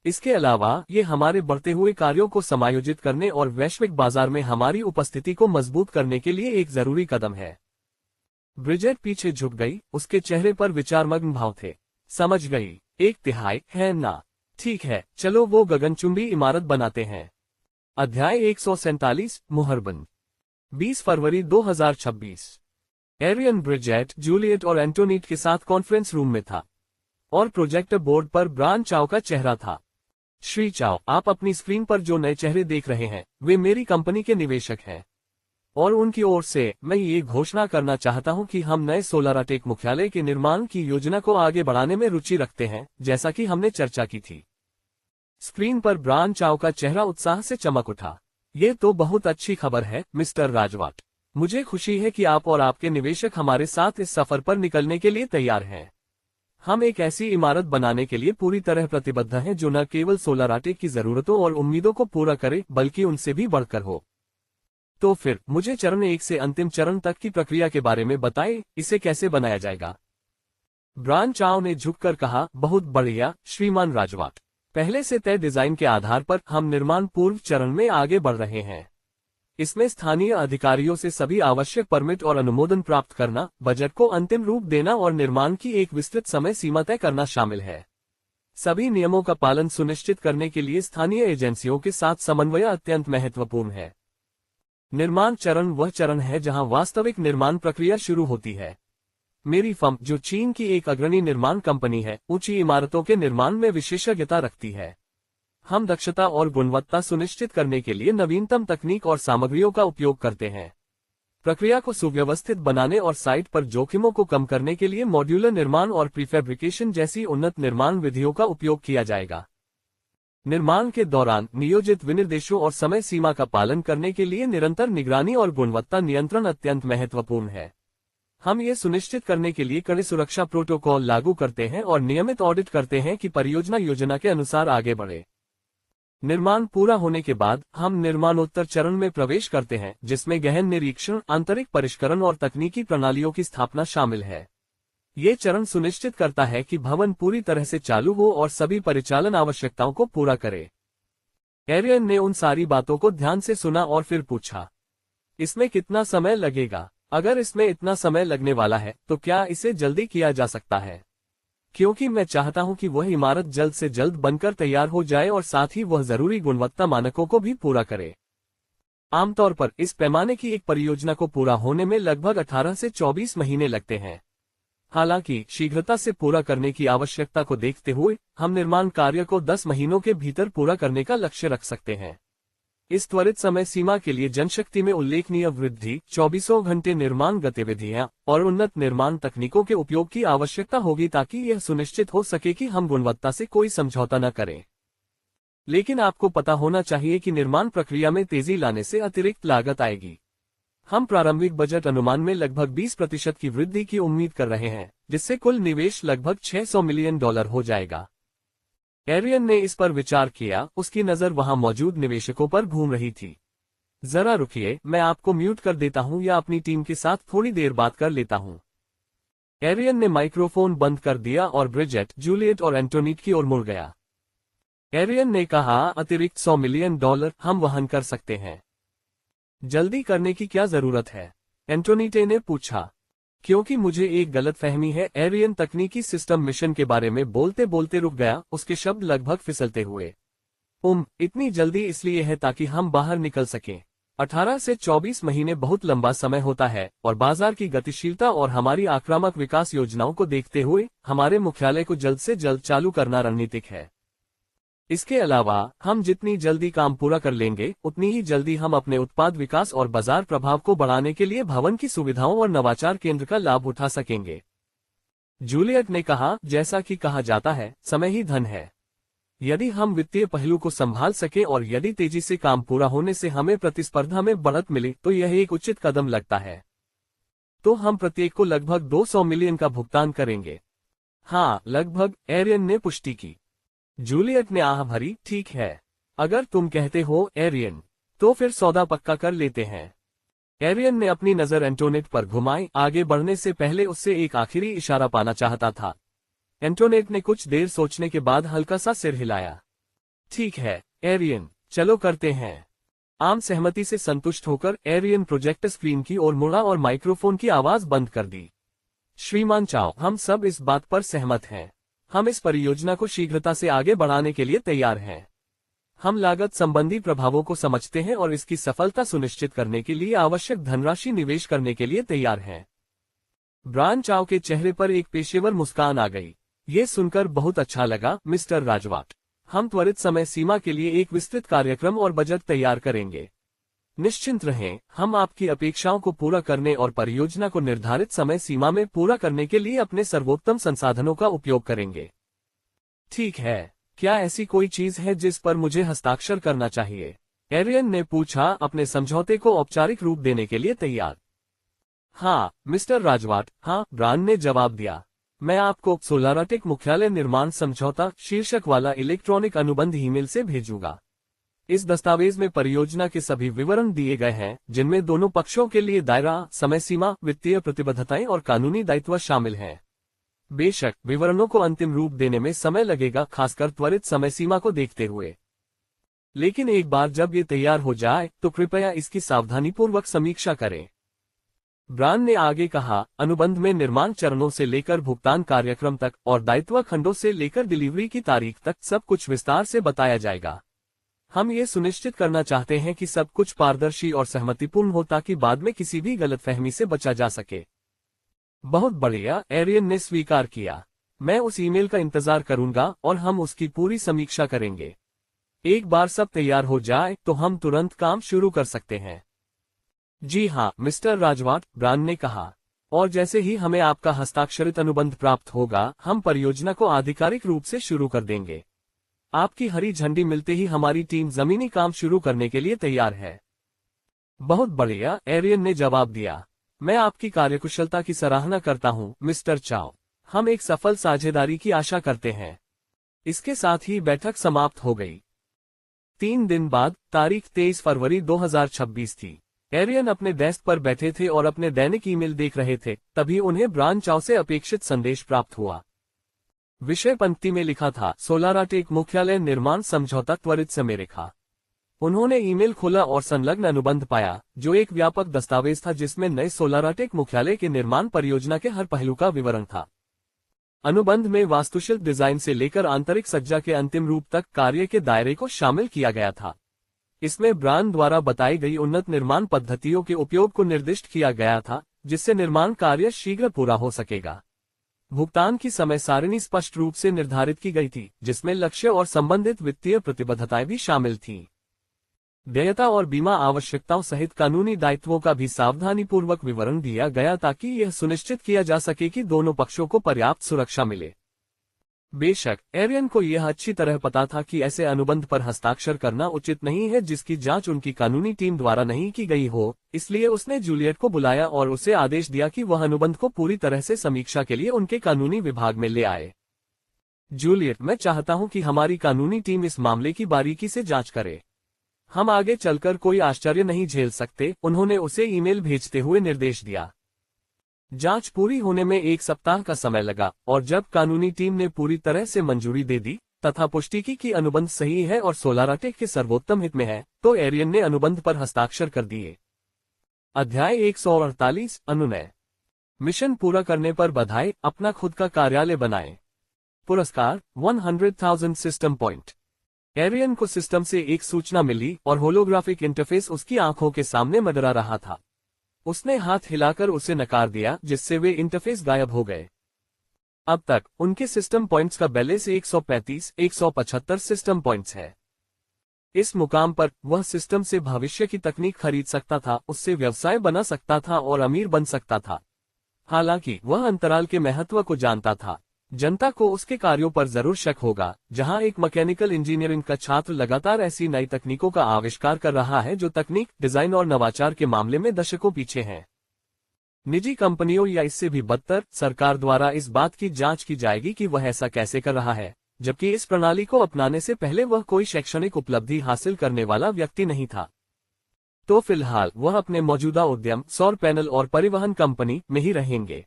इसके अलावा ये हमारे बढ़ते हुए कार्यों को समायोजित करने और वैश्विक बाजार में हमारी उपस्थिति को मजबूत करने के लिए एक जरूरी कदम है। ब्रिजेट पीछे झुक गई, उसके चेहरे पर विचारमग्न भाव थे। समझ गई, 1/3 है ना? ठीक है, चलो वो गगनचुंबी इमारत बनाते हैं। अध्याय 147 मुहरबंद 20 फरवरी 2026। एरियन ब्रिजेट, जूलियट और एंटोनीट के साथ कॉन्फ्रेंस रूम में था और प्रोजेक्टर बोर्ड पर ब्रान चाओ का चेहरा था। श्री चाओ, आप अपनी स्क्रीन पर जो नए चेहरे देख रहे हैं वे मेरी कंपनी के निवेशक हैं और उनकी ओर से मैं ये घोषणा करना चाहता हूं कि हम नए सोलाराटेक मुख्यालय के निर्माण की योजना को आगे बढ़ाने में रुचि रखते हैं, जैसा कि हमने चर्चा की थी। स्क्रीन पर ब्रान चाओ का चेहरा उत्साह से चमक उठा। ये तो बहुत अच्छी खबर है, मिस्टर राजवाट। मुझे खुशी है कि आप और आपके निवेशक हमारे साथ इस सफर पर निकलने के लिए तैयार हैं। हम एक ऐसी इमारत बनाने के लिए पूरी तरह प्रतिबद्ध हैं जो न केवल सोलाराटेक की जरूरतों और उम्मीदों को पूरा करे, बल्कि उनसे भी बढ़कर हो। तो फिर मुझे चरण 1 से अंतिम चरण तक की प्रक्रिया के बारे में बताएं, इसे कैसे बनाया जाएगा? ब्रान चाओ ने झुककर कहा, बहुत बढ़िया श्रीमान राजवाट। पहले से तय डिजाइन के आधार पर हम निर्माण पूर्व चरण में आगे बढ़ रहे हैं। इसमें स्थानीय अधिकारियों से सभी आवश्यक परमिट और अनुमोदन प्राप्त करना, बजट को अंतिम रूप देना और निर्माण की एक विस्तृत समय सीमा तय करना शामिल है। सभी नियमों का पालन सुनिश्चित करने के लिए स्थानीय एजेंसियों के साथ समन्वय अत्यंत महत्वपूर्ण है। निर्माण चरण वह चरण है जहां वास्तविक निर्माण प्रक्रिया शुरू होती है। मेरी फर्म, जो चीन की एक अग्रणी निर्माण कंपनी है, ऊंची इमारतों के निर्माण में विशेषज्ञता रखती है। हम दक्षता और गुणवत्ता सुनिश्चित करने के लिए नवीनतम तकनीक और सामग्रियों का उपयोग करते हैं। प्रक्रिया को सुव्यवस्थित बनाने और साइट पर जोखिमों को कम करने के लिए मॉड्यूलर निर्माण और प्रीफैब्रिकेशन जैसी उन्नत निर्माण विधियों का उपयोग किया जाएगा। निर्माण के दौरान नियोजित विनिर्देशों और समय सीमा का पालन करने के लिए निरंतर निगरानी और गुणवत्ता नियंत्रण अत्यंत महत्वपूर्ण है। हम ये सुनिश्चित करने के लिए कड़े सुरक्षा प्रोटोकॉल लागू करते हैं और नियमित ऑडिट करते हैं कि परियोजना योजना के अनुसार आगे बढ़े। निर्माण पूरा होने के बाद हम निर्माणोत्तर चरण में प्रवेश करते हैं, जिसमें गहन निरीक्षण, आंतरिक परिष्करण और तकनीकी प्रणालियों की स्थापना शामिल है। ये चरण सुनिश्चित करता है कि भवन पूरी तरह से चालू हो और सभी परिचालन आवश्यकताओं को पूरा करे। एरियन ने उन सारी बातों को ध्यान से सुना और फिर पूछा, इसमें कितना समय लगेगा? अगर इसमें इतना समय लगने वाला है तो क्या इसे जल्दी किया जा सकता है? क्योंकि मैं चाहता हूं कि वह इमारत जल्द से जल्द बनकर तैयार हो जाए और साथ ही वह जरूरी गुणवत्ता मानकों को भी पूरा करे। आमतौर पर इस पैमाने की एक परियोजना को पूरा होने में लगभग 18 से 24 महीने लगते हैं। हालांकि शीघ्रता से पूरा करने की आवश्यकता को देखते हुए हम निर्माण कार्य को 10 महीनों के भीतर पूरा करने का लक्ष्य रख सकते हैं। इस त्वरित समय सीमा के लिए जनशक्ति में उल्लेखनीय वृद्धि, 24 घंटे निर्माण गतिविधियां और उन्नत निर्माण तकनीकों के उपयोग की आवश्यकता होगी ताकि यह सुनिश्चित हो सके कि हम गुणवत्ता से कोई समझौता न करें। लेकिन आपको पता होना चाहिए कि निर्माण प्रक्रिया में तेजी लाने से अतिरिक्त लागत आएगी। हम प्रारंभिक बजट अनुमान में लगभग 20% की वृद्धि की उम्मीद कर रहे हैं, जिससे कुल निवेश लगभग $600 मिलियन हो जाएगा। एरियन ने इस पर विचार किया, उसकी नजर वहां मौजूद निवेशकों पर घूम रही थी। जरा रुकिए, मैं आपको म्यूट कर देता हूं या अपनी टीम के साथ थोड़ी देर बात कर लेता हूं। एरियन ने माइक्रोफोन बंद कर दिया और ब्रिजेट, जूलियट और एंटोनीट की ओर मुड़ गया। एरियन ने कहा, अतिरिक्त $100 मिलियन हम वहन कर सकते हैं। जल्दी करने की क्या जरूरत है? एंटोनीटे ने पूछा। क्योंकि मुझे एक गलतफहमी है। एरियन तकनीकी सिस्टम मिशन के बारे में बोलते बोलते रुक गया, उसके शब्द लगभग फिसलते हुए। इतनी जल्दी इसलिए है ताकि हम बाहर निकल सकें। 18 से 24 महीने बहुत लंबा समय होता है और बाजार की गतिशीलता और हमारी आक्रामक विकास योजनाओं को देखते हुए हमारे मुख्यालय को जल्द से जल्द चालू करना रणनीतिक है। इसके अलावा हम जितनी जल्दी काम पूरा कर लेंगे उतनी ही जल्दी हम अपने उत्पाद विकास और बाजार प्रभाव को बढ़ाने के लिए भवन की सुविधाओं और नवाचार केंद्र का लाभ उठा सकेंगे। जूलियट ने कहा, जैसा कि कहा जाता है, समय ही धन है। यदि हम वित्तीय पहलू को संभाल सके और यदि तेजी से काम पूरा होने से हमें प्रतिस्पर्धा में बढ़त मिले तो यह एक उचित कदम लगता है। तो हम प्रत्येक को लगभग 200 मिलियन का भुगतान करेंगे। हाँ, लगभग, एरियन ने पुष्टि की। जूलियट ने आह भरी, ठीक है, अगर तुम कहते हो एरियन, तो फिर सौदा पक्का कर लेते हैं। एरियन ने अपनी नजर एंटोनेट पर घुमाई। आगे बढ़ने से पहले उससे एक आखिरी इशारा पाना चाहता था। एंटोनेट ने कुछ देर सोचने के बाद हल्का सा सिर हिलाया। ठीक है एरियन, चलो करते हैं। आम सहमति से संतुष्ट होकर एरियन प्रोजेक्टर स्क्रीन की ओर मुड़ा और माइक्रोफोन की आवाज बंद कर दी। श्रीमान चाओ, हम सब इस बात पर सहमत हैं। हम इस परियोजना को शीघ्रता से आगे बढ़ाने के लिए तैयार हैं। हम लागत संबंधी प्रभावों को समझते हैं और इसकी सफलता सुनिश्चित करने के लिए आवश्यक धनराशि निवेश करने के लिए तैयार हैं। ब्रायन चाओ के चेहरे पर एक पेशेवर मुस्कान आ गई। ये सुनकर बहुत अच्छा लगा मिस्टर राजवाट। हम त्वरित समय सीमा के लिए एक विस्तृत कार्यक्रम और बजट तैयार करेंगे। निश्चिंत रहें, हम आपकी अपेक्षाओं को पूरा करने और परियोजना को निर्धारित समय सीमा में पूरा करने के लिए अपने सर्वोत्तम संसाधनों का उपयोग करेंगे। ठीक है, क्या ऐसी कोई चीज है जिस पर मुझे हस्ताक्षर करना चाहिए? एरियन ने पूछा, अपने समझौते को औपचारिक रूप देने के लिए तैयार। हाँ मिस्टर राजवाट, हाँ, ब्रायन ने जवाब दिया। मैं आपको सोलाराटेक मुख्यालय निर्माण समझौता शीर्षक वाला इलेक्ट्रॉनिक अनुबंध ईमेल से भेजूंगा। इस दस्तावेज में परियोजना के सभी विवरण दिए गए हैं, जिनमें दोनों पक्षों के लिए दायरा, समय सीमा, वित्तीय प्रतिबद्धताएं और कानूनी दायित्व शामिल हैं। बेशक विवरणों को अंतिम रूप देने में समय लगेगा, खासकर त्वरित समय सीमा को देखते हुए। लेकिन एक बार जब ये तैयार हो जाए तो कृपया इसकी सावधानीपूर्वक समीक्षा करें। ब्रायन ने आगे कहा, अनुबंध में निर्माण चरणों से लेकर भुगतान कार्यक्रम तक और दायित्व खंडों से लेकर डिलीवरी की तारीख तक सब कुछ विस्तार से बताया जाएगा। हम ये सुनिश्चित करना चाहते हैं कि सब कुछ पारदर्शी और सहमतिपूर्ण हो ताकि बाद में किसी भी गलतफहमी से बचा जा सके। बहुत बढ़िया, एरियन ने स्वीकार किया। मैं उस ईमेल का इंतजार करूंगा और हम उसकी पूरी समीक्षा करेंगे। एक बार सब तैयार हो जाए तो हम तुरंत काम शुरू कर सकते हैं। जी हाँ मिस्टर राजवाट, ब्रायन ने कहा, और जैसे ही हमें आपका हस्ताक्षरित अनुबंध प्राप्त होगा हम परियोजना को आधिकारिक रूप से शुरू कर देंगे। आपकी हरी झंडी मिलते ही हमारी टीम जमीनी काम शुरू करने के लिए तैयार है। बहुत बढ़िया, एरियन ने जवाब दिया। मैं आपकी कार्यकुशलता की सराहना करता हूं मिस्टर चाओ। हम एक सफल साझेदारी की आशा करते हैं। इसके साथ ही बैठक समाप्त हो गई। 3 दिन बाद, तारीख 23 फरवरी 2026 थी। एरियन अपने डेस्क पर बैठे थे और अपने दैनिक ईमेल देख रहे थे, तभी उन्हें ब्रायन चाओ से अपेक्षित संदेश प्राप्त हुआ। विषय पंक्ति में लिखा था, सोलाराटेक मुख्यालय निर्माण समझौता त्वरित समय रेखा। उन्होंने ईमेल खोला और संलग्न अनुबंध पाया, जो एक व्यापक दस्तावेज था जिसमें नए सोलाराटेक मुख्यालय के निर्माण परियोजना के हर पहलू का विवरण था। अनुबंध में वास्तुशिल्प डिजाइन से लेकर आंतरिक सज्जा के अंतिम रूप तक कार्य के दायरे को शामिल किया गया था। इसमें ब्रायन द्वारा बताई गई उन्नत निर्माण पद्धतियों के उपयोग को निर्दिष्ट किया गया था, जिससे निर्माण कार्य शीघ्र पूरा हो सकेगा। भुगतान की समय सारिणी स्पष्ट रूप से निर्धारित की गई थी, जिसमें लक्ष्य और संबंधित वित्तीय प्रतिबद्धताएं भी शामिल थीं। देयता और बीमा आवश्यकताओं सहित कानूनी दायित्वों का भी सावधानीपूर्वक विवरण दिया गया ताकि यह सुनिश्चित किया जा सके कि दोनों पक्षों को पर्याप्त सुरक्षा मिले। बेशक एरियन को यह अच्छी तरह पता था कि ऐसे अनुबंध पर हस्ताक्षर करना उचित नहीं है जिसकी जांच उनकी कानूनी टीम द्वारा नहीं की गई हो, इसलिए उसने जूलियट को बुलाया और उसे आदेश दिया कि वह अनुबंध को पूरी तरह से समीक्षा के लिए उनके कानूनी विभाग में ले आए। जूलियट, मैं चाहता हूं कि हमारी कानूनी टीम इस मामले की बारीकी से जांच करे। हम आगे चलकर कोई आश्चर्य नहीं झेल सकते, उन्होंने उसे ईमेल भेजते हुए निर्देश दिया। जांच पूरी होने में 1 सप्ताह का समय लगा और जब कानूनी टीम ने पूरी तरह से मंजूरी दे दी तथा पुष्टि की कि अनुबंध सही है और सोलाराटेक के सर्वोत्तम हित में है, तो एरियन ने अनुबंध पर हस्ताक्षर कर दिए। अध्याय 148, अनुनय। मिशन पूरा करने पर बधाई, अपना खुद का कार्यालय बनाएं। पुरस्कार 100,000 सिस्टम पॉइंट। एरियन को सिस्टम से एक सूचना मिली और होलोग्राफिक इंटरफेस उसकी आंखों के सामने मंडरा रहा था। उसने हाथ हिलाकर उसे नकार दिया, जिससे वे इंटरफेस गायब हो गए। अब तक उनके सिस्टम पॉइंट्स का बैलेंस 135-175 सिस्टम पॉइंट्स है। इस मुकाम पर वह सिस्टम से भविष्य की तकनीक खरीद सकता था, उससे व्यवसाय बना सकता था और अमीर बन सकता था। हालांकि वह अंतराल के महत्व को जानता था। जनता को उसके कार्यों पर जरूर शक होगा, जहां एक मैकेनिकल इंजीनियरिंग का छात्र लगातार ऐसी नई तकनीकों का आविष्कार कर रहा है जो तकनीक, डिजाइन और नवाचार के मामले में दशकों पीछे हैं। निजी कंपनियों या इससे भी बदतर सरकार द्वारा इस बात की जांच की जाएगी कि वह ऐसा कैसे कर रहा है, जबकि इस प्रणाली को अपनाने से पहले वह कोई शैक्षणिक उपलब्धि हासिल करने वाला व्यक्ति नहीं था। तो फिलहाल वह अपने मौजूदा उद्यम सौर पैनल और परिवहन कंपनी में ही रहेंगे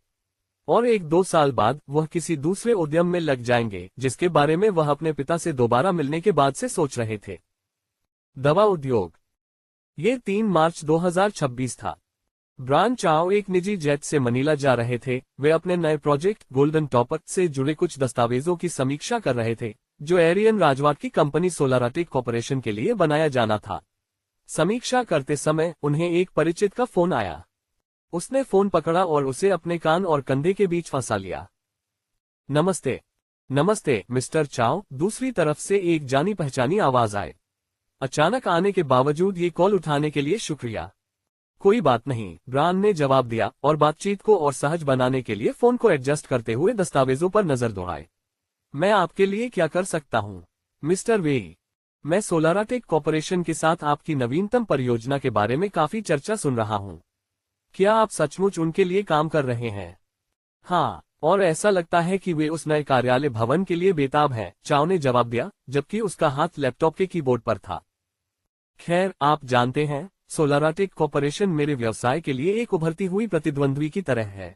और 1-2 साल बाद वह किसी दूसरे उद्यम में लग जाएंगे, जिसके बारे में वह अपने पिता से दोबारा मिलने के बाद से सोच रहे थे। दवा उद्योग। ये 3 मार्च 2026 था। ब्रायन चाओ एक निजी जेट से मनीला जा रहे थे। वे अपने नए प्रोजेक्ट गोल्डन टॉपर से जुड़े कुछ दस्तावेजों की समीक्षा कर रहे थे, जो एरियन राजवाट की कंपनी सोलाराटेक कॉर्पोरेशन के लिए बनाया जाना था। समीक्षा करते समय उन्हें एक परिचित का फोन आया। उसने फोन पकड़ा और उसे अपने कान और कंधे के बीच फंसा लिया। नमस्ते। नमस्ते मिस्टर चाओ, दूसरी तरफ से एक जानी पहचानी आवाज आए। अचानक आने के बावजूद ये कॉल उठाने के लिए शुक्रिया। कोई बात नहीं, ब्रायन ने जवाब दिया और बातचीत को और सहज बनाने के लिए फोन को एडजस्ट करते हुए दस्तावेजों पर नजर दौड़ाए। मैं आपके लिए क्या कर सकता हूँ, मिस्टर वेई? मैं सोलाराटेक कॉर्पोरेशन के साथ आपकी नवीनतम परियोजना के बारे में काफी चर्चा सुन रहा हूँ। क्या आप सचमुच उनके लिए काम कर रहे हैं? हाँ, और ऐसा लगता है कि वे उस नए कार्यालय भवन के लिए बेताब हैं, चाओ ने जवाब दिया, जबकि उसका हाथ लैपटॉप के कीबोर्ड पर था। खैर, आप जानते हैं, सोलाराटेक कॉर्पोरेशन मेरे व्यवसाय के लिए एक उभरती हुई प्रतिद्वंद्वी की तरह है।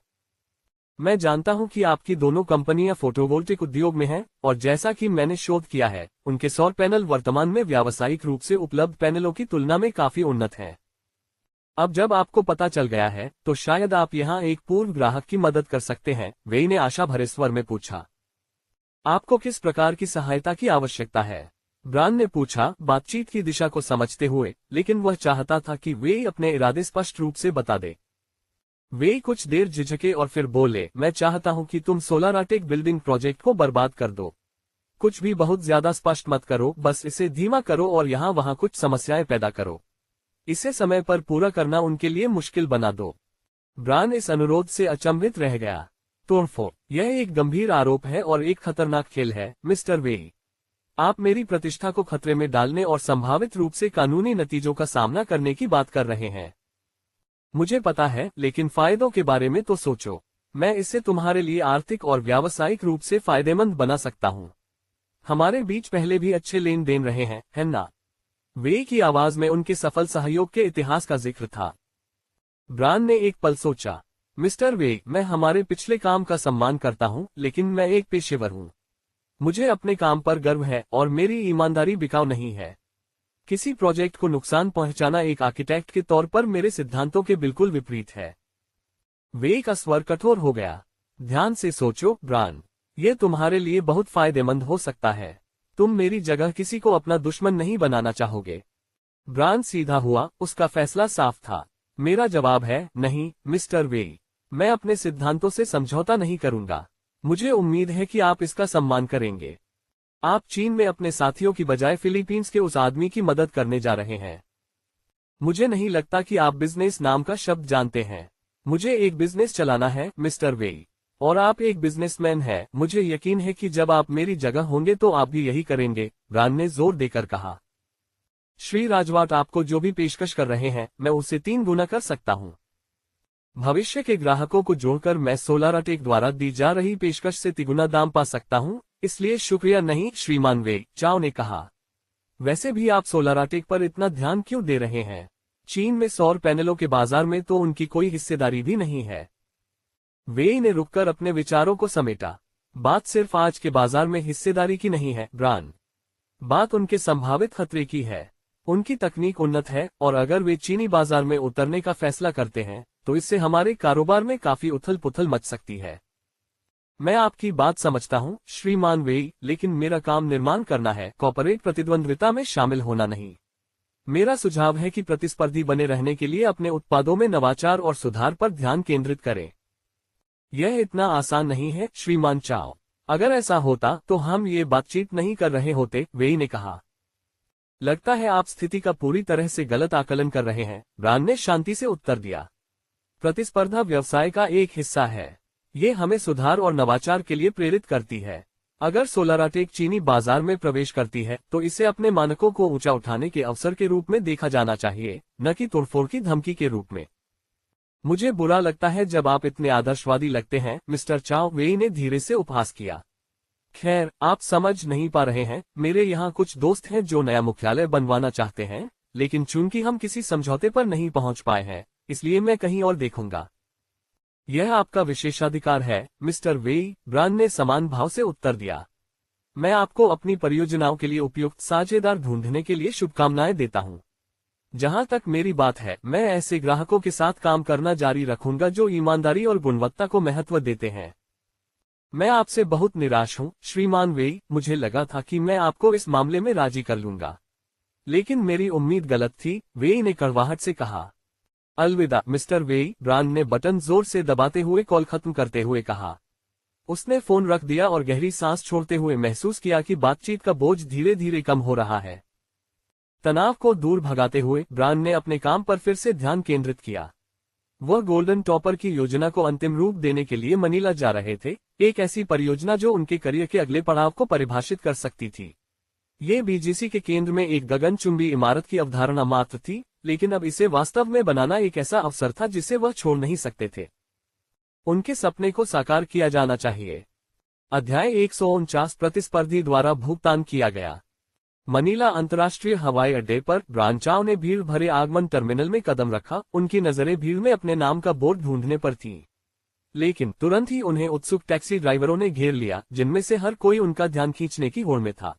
मैं जानता हूं कि आपकी दोनों कंपनियां फोटोवोल्टिक उद्योग में हैं, और जैसा कि मैंने शोध किया है, उनके सौर पैनल वर्तमान में व्यावसायिक रूप से उपलब्ध पैनलों की तुलना में काफी उन्नत हैं। अब जब आपको पता चल गया है, तो शायद आप यहां एक पूर्व ग्राहक की मदद कर सकते हैं, वेई ने आशा भरे स्वर में पूछा। आपको किस प्रकार की सहायता की आवश्यकता है? ब्रायन ने पूछा, बातचीत की दिशा को समझते हुए, लेकिन वह चाहता था कि वे अपने इरादे स्पष्ट रूप से बता दे। वे कुछ देर झिझके और फिर बोले, मैं चाहता हूं कि तुम सोलाराटेक बिल्डिंग प्रोजेक्ट को बर्बाद कर दो। कुछ भी बहुत ज्यादा स्पष्ट मत करो, बस इसे धीमा करो और यहाँ वहां कुछ समस्याएं पैदा करो। इसे समय पर पूरा करना उनके लिए मुश्किल बना दो। ब्रायन इस अनुरोध से अचंभित रह गया। तोड़फोड़, यह एक गंभीर आरोप है और एक खतरनाक खेल है, मिस्टर वेई। आप मेरी प्रतिष्ठा को खतरे में डालने और संभावित रूप से कानूनी नतीजों का सामना करने की बात कर रहे हैं। मुझे पता है, लेकिन फायदों के बारे में तो सोचो। मैं इसे तुम्हारे लिए आर्थिक और व्यावसायिक रूप से फायदेमंद बना सकता हूँ। हमारे बीच पहले भी अच्छे लेन देन रहे हैं, है ना? वे की आवाज में उनके सफल सहयोग के इतिहास का जिक्र था। ब्रायन ने एक पल सोचा। मिस्टर वे, मैं हमारे पिछले काम का सम्मान करता हूँ, लेकिन मैं एक पेशेवर हूँ। मुझे अपने काम पर गर्व है और मेरी ईमानदारी बिकाऊ नहीं है। किसी प्रोजेक्ट को नुकसान पहुंचाना एक आर्किटेक्ट के तौर पर मेरे सिद्धांतों के बिल्कुल विपरीत है। वे का स्वर कठोर हो गया। ध्यान से सोचो ब्रायन, ये तुम्हारे लिए बहुत फायदेमंद हो सकता है। तुम मेरी जगह किसी को अपना दुश्मन नहीं बनाना चाहोगे। ब्रायन सीधा हुआ, उसका फैसला साफ था। मेरा जवाब है, नहीं, मिस्टर वे। मैं अपने सिद्धांतों से समझौता नहीं करूंगा। मुझे उम्मीद है कि आप इसका सम्मान करेंगे। आप चीन में अपने साथियों की बजाय फिलीपींस के उस आदमी की मदद करने जा रहे हैं। मुझे नहीं लगता कि आप बिजनेस नाम का शब्द जानते हैं। मुझे एक बिजनेस चलाना है, मिस्टर वे, और आप एक बिजनेसमैन हैं। मुझे यकीन है कि जब आप मेरी जगह होंगे तो आप भी यही करेंगे, ब्रायन ने जोर देकर कहा। श्री राजवाट आपको जो भी पेशकश कर रहे हैं, मैं उसे 3 गुना कर सकता हूं। भविष्य के ग्राहकों को जोड़कर मैं सोलाराटेक द्वारा दी जा रही पेशकश से 3 गुना दाम पा सकता हूं, इसलिए शुक्रिया नहीं श्रीमान वे, चाओ ने कहा। वैसे भी आप सोलाराटेक पर इतना ध्यान क्यों दे रहे हैं? चीन में सौर पैनलों के बाजार में तो उनकी कोई हिस्सेदारी भी नहीं है। वे ने रुककर अपने विचारों को समेटा। बात सिर्फ आज के बाजार में हिस्सेदारी की नहीं है ब्रायन, बात उनके संभावित खतरे की है। उनकी तकनीक उन्नत है और अगर वे चीनी बाजार में उतरने का फैसला करते हैं तो इससे हमारे कारोबार में काफी उथल पुथल मच सकती है। मैं आपकी बात समझता हूँ श्रीमान वेई, लेकिन मेरा काम निर्माण करना है, कॉर्पोरेट प्रतिद्वंद्विता में शामिल होना नहीं। मेरा सुझाव है कि प्रतिस्पर्धी बने रहने के लिए अपने उत्पादों में नवाचार और सुधार पर ध्यान केंद्रित करें। यह इतना आसान नहीं है श्रीमान चाओ। अगर ऐसा होता तो हम ये बातचीत नहीं कर रहे होते, वेई ने कहा। लगता है आप स्थिति का पूरी तरह से गलत आकलन कर रहे हैं, ब्रांड ने शांति से उत्तर दिया। प्रतिस्पर्धा व्यवसाय का एक हिस्सा है। ये हमें सुधार और नवाचार के लिए प्रेरित करती है। अगर सोलाराटेक चीनी बाजार में प्रवेश करती है तो इसे अपने मानकों को ऊंचा उठाने के अवसर के रूप में देखा जाना चाहिए, न कि तोड़फोड़ की धमकी के रूप में। मुझे बुरा लगता है जब आप इतने आदर्शवादी लगते हैं, मिस्टर चाओ, वेई ने धीरे से उपहास किया। खैर, आप समझ नहीं पा रहे हैं, मेरे यहाँ कुछ दोस्त हैं जो नया मुख्यालय बनवाना चाहते हैं, लेकिन चूंकि हम किसी समझौते पर नहीं पहुंच पाए हैं, इसलिए मैं कहीं और देखूंगा। यह आपका विशेषाधिकार है मिस्टर वेई, ब्रांड ने समान भाव से उत्तर दिया। मैं आपको अपनी परियोजनाओं के लिए उपयुक्त साझेदार ढूंढने के लिए शुभकामनाएं देता हूं। जहां तक मेरी बात है, मैं ऐसे ग्राहकों के साथ काम करना जारी रखूंगा जो ईमानदारी और गुणवत्ता को महत्व देते हैं। मैं आपसे बहुत निराश हूं श्रीमान वेई, मुझे लगा था कि मैं आपको इस मामले में राजी कर लूंगा, लेकिन मेरी उम्मीद गलत थी, वेई ने कड़वाहट से कहा। अलविदा मिस्टर वेई, ब्रांड ने बटन जोर से दबाते हुए कॉल खत्म करते हुए कहा। उसने फोन रख दिया और गहरी सांस छोड़ते हुए महसूस किया कि बातचीत का बोझ धीरे धीरे कम हो रहा है। तनाव को दूर भगाते हुए ब्रांड ने अपने काम पर फिर से ध्यान केंद्रित किया। वह गोल्डन टॉपर की योजना को अंतिम रूप देने के लिए मनीला जा रहे थे, एक ऐसी परियोजना जो उनके करियर के अगले पड़ाव को परिभाषित कर सकती थी। ये बीजीसी के केंद्र में एक गगनचुंबी इमारत की अवधारणा मात्र थी, लेकिन अब इसे वास्तव में बनाना एक ऐसा अवसर था जिसे वह छोड़ नहीं सकते थे। उनके सपने को साकार किया जाना चाहिए। अध्याय 149 प्रतिस्पर्धी द्वारा भुगतान किया गया। मनीला अंतर्राष्ट्रीय हवाई अड्डे पर ब्रांड चाओ ने भीड़ भरे आगमन टर्मिनल में कदम रखा। उनकी नजरें भीड़ में अपने नाम का बोर्ड ढूंढने पर थीं। लेकिन तुरंत ही उन्हें उत्सुक टैक्सी ड्राइवरों ने घेर लिया, जिनमें से हर कोई उनका ध्यान खींचने की होड़ में था।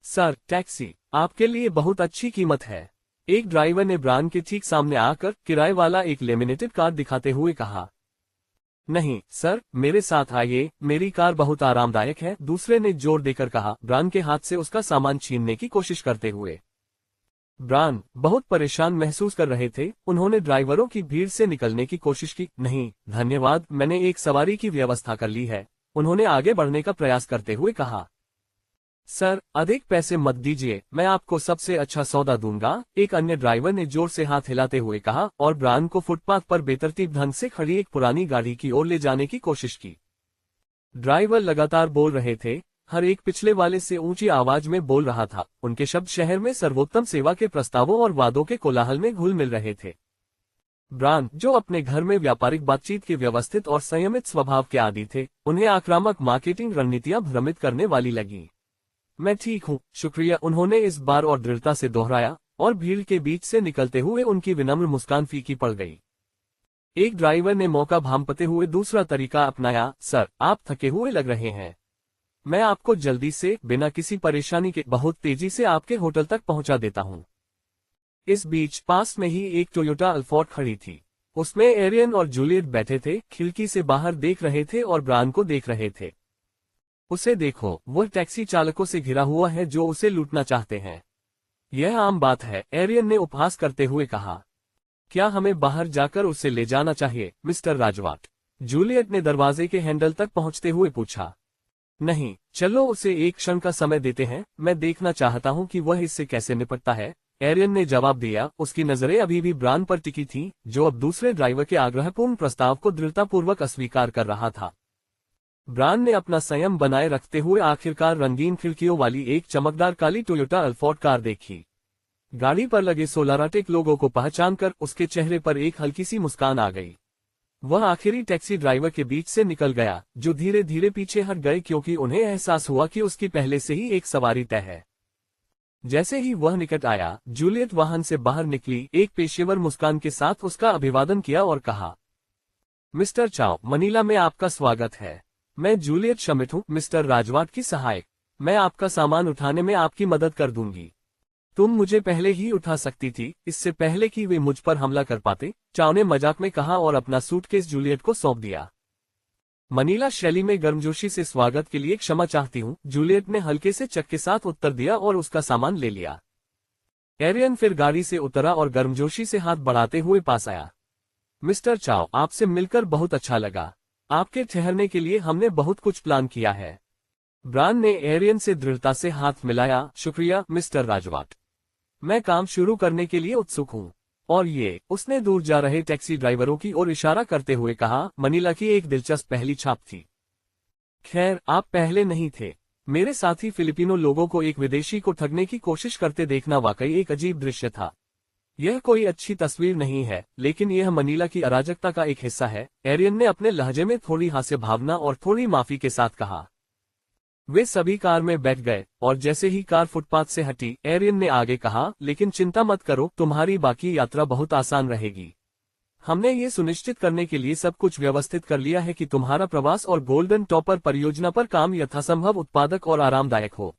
सर, टैक्सी आपके लिए बहुत अच्छी कीमत है, एक ड्राइवर ने ब्रांड के ठीक सामने आकर किराए वाला एक लेमिनेटेड कार दिखाते हुए कहा। नहीं सर, मेरे साथ आइए, मेरी कार बहुत आरामदायक है, दूसरे ने जोर देकर कहा, ब्रांड के हाथ से उसका सामान छीनने की कोशिश करते हुए। ब्रांड बहुत परेशान महसूस कर रहे थे। उन्होंने ड्राइवरों की भीड़ से निकलने की कोशिश की। नहीं धन्यवाद, मैंने एक सवारी की व्यवस्था कर ली है, उन्होंने आगे बढ़ने का प्रयास करते हुए कहा। सर, अधिक पैसे मत दीजिए, मैं आपको सबसे अच्छा सौदा दूंगा, एक अन्य ड्राइवर ने जोर से हाथ हिलाते हुए कहा और ब्रांड को फुटपाथ पर बेतरतीब ढंग से खड़ी एक पुरानी गाड़ी की ओर ले जाने की कोशिश की। ड्राइवर लगातार बोल रहे थे, हर एक पिछले वाले से ऊंची आवाज में बोल रहा था। उनके शब्द शहर में सर्वोत्तम सेवा के प्रस्तावों और वादों के कोलाहल में घुल मिल रहे थे। ब्रांड, जो अपने घर में व्यापारिक बातचीत के व्यवस्थित और संयमित स्वभाव के आदी थे, उन्हें आक्रामक मार्केटिंग रणनीतियां भ्रमित करने वाली लगी। मैं ठीक हूँ, शुक्रिया, उन्होंने इस बार और दृढ़ता से दोहराया, और भीड़ के बीच से निकलते हुए उनकी विनम्र मुस्कान फीकी पड़ गई। एक ड्राइवर ने मौका भांपते हुए दूसरा तरीका अपनाया, सर, आप थके हुए लग रहे हैं, मैं आपको जल्दी से, बिना किसी परेशानी के, बहुत तेजी से आपके होटल तक पहुंचा देता हूं। इस बीच पास में ही एक टोयोटा अल्फॉर्ड खड़ी थी। उसमें एरियन और जूलियट बैठे थे, खिड़की से बाहर देख रहे थे और ब्रांड को देख रहे थे। उसे देखो, वह टैक्सी चालकों से घिरा हुआ है जो उसे लूटना चाहते हैं। यह आम बात है, एरियन ने उपहास करते हुए कहा। क्या हमें बाहर जाकर उसे ले जाना चाहिए, मिस्टर राजवाट? जूलियट ने दरवाजे के हैंडल तक पहुंचते हुए पूछा। नहीं, चलो उसे एक क्षण का समय देते हैं, मैं देखना चाहता हूं कि वह इससे कैसे निपटता है, एरियन ने जवाब दिया। उसकी नजरें अभी भी ब्रांड पर टिकी थीं, जो अब दूसरे ड्राइवर के आग्रहपूर्ण प्रस्ताव को दृढ़तापूर्वक अस्वीकार कर रहा था। ब्रांड ने अपना संयम बनाए रखते हुए आखिरकार रंगीन खिड़कियों वाली एक चमकदार काली टोयोटा अल्फॉर्ड कार देखी। गाड़ी पर लगे सोलाराटेक लोगों को पहचानकर उसके चेहरे पर एक हल्की सी मुस्कान आ गई। वह आखिरी टैक्सी ड्राइवर के बीच से निकल गया, जो धीरे धीरे पीछे हट गए क्योंकि उन्हें एहसास हुआ कि उसकी पहले से ही एक सवारी तय है। जैसे ही वह निकट आया, जूलियट वाहन से बाहर निकली, एक पेशेवर मुस्कान के साथ उसका अभिवादन किया और कहा, मिस्टर चाओ, मनीला में आपका स्वागत है। मैं जूलियट शमिट हूँ, मिस्टर राजवाट की सहायक। मैं आपका सामान उठाने में आपकी मदद कर दूंगी। तुम मुझे पहले ही उठा सकती थी, इससे पहले कि वे मुझ पर हमला कर पाते, चाओ ने मजाक में कहा और अपना सूटकेस जूलियट को सौंप दिया। मनीला शैली में गर्मजोशी से स्वागत के लिए क्षमा चाहती हूँ, जूलियट ने हल्के से चक के साथ उत्तर दिया और उसका सामान ले लिया। एरियन फिर गाड़ी से उतरा और गर्मजोशी से हाथ बढ़ाते हुए पास आया। मिस्टर चाओ, आपसे मिलकर बहुत अच्छा लगा। आपके ठहरने के लिए हमने बहुत कुछ प्लान किया है। ब्रान ने एरियन से दृढ़ता से हाथ मिलाया। शुक्रिया मिस्टर राजवाट, मैं काम शुरू करने के लिए उत्सुक हूँ। और ये, उसने दूर जा रहे टैक्सी ड्राइवरों की ओर इशारा करते हुए कहा। मनीला की एक दिलचस्प पहली छाप थी। खैर, आप पहले नहीं थे। मेरे साथी फिलिपिनो लोगों को एक विदेशी को ठगने की कोशिश करते देखना वाकई एक अजीब दृश्य था। यह कोई अच्छी तस्वीर नहीं है, लेकिन यह मनीला की अराजकता का एक हिस्सा है, एरियन ने अपने लहजे में थोड़ी हास्य भावना और थोड़ी माफी के साथ कहा। वे सभी कार में बैठ गए और जैसे ही कार फुटपाथ से हटी, एरियन ने आगे कहा, लेकिन चिंता मत करो, तुम्हारी बाकी यात्रा बहुत आसान रहेगी। हमने ये सुनिश्चित करने के लिए सब कुछ व्यवस्थित कर लिया है कि तुम्हारा प्रवास और गोल्डन टॉपर परियोजना पर काम यथासंभव उत्पादक और आरामदायक हो।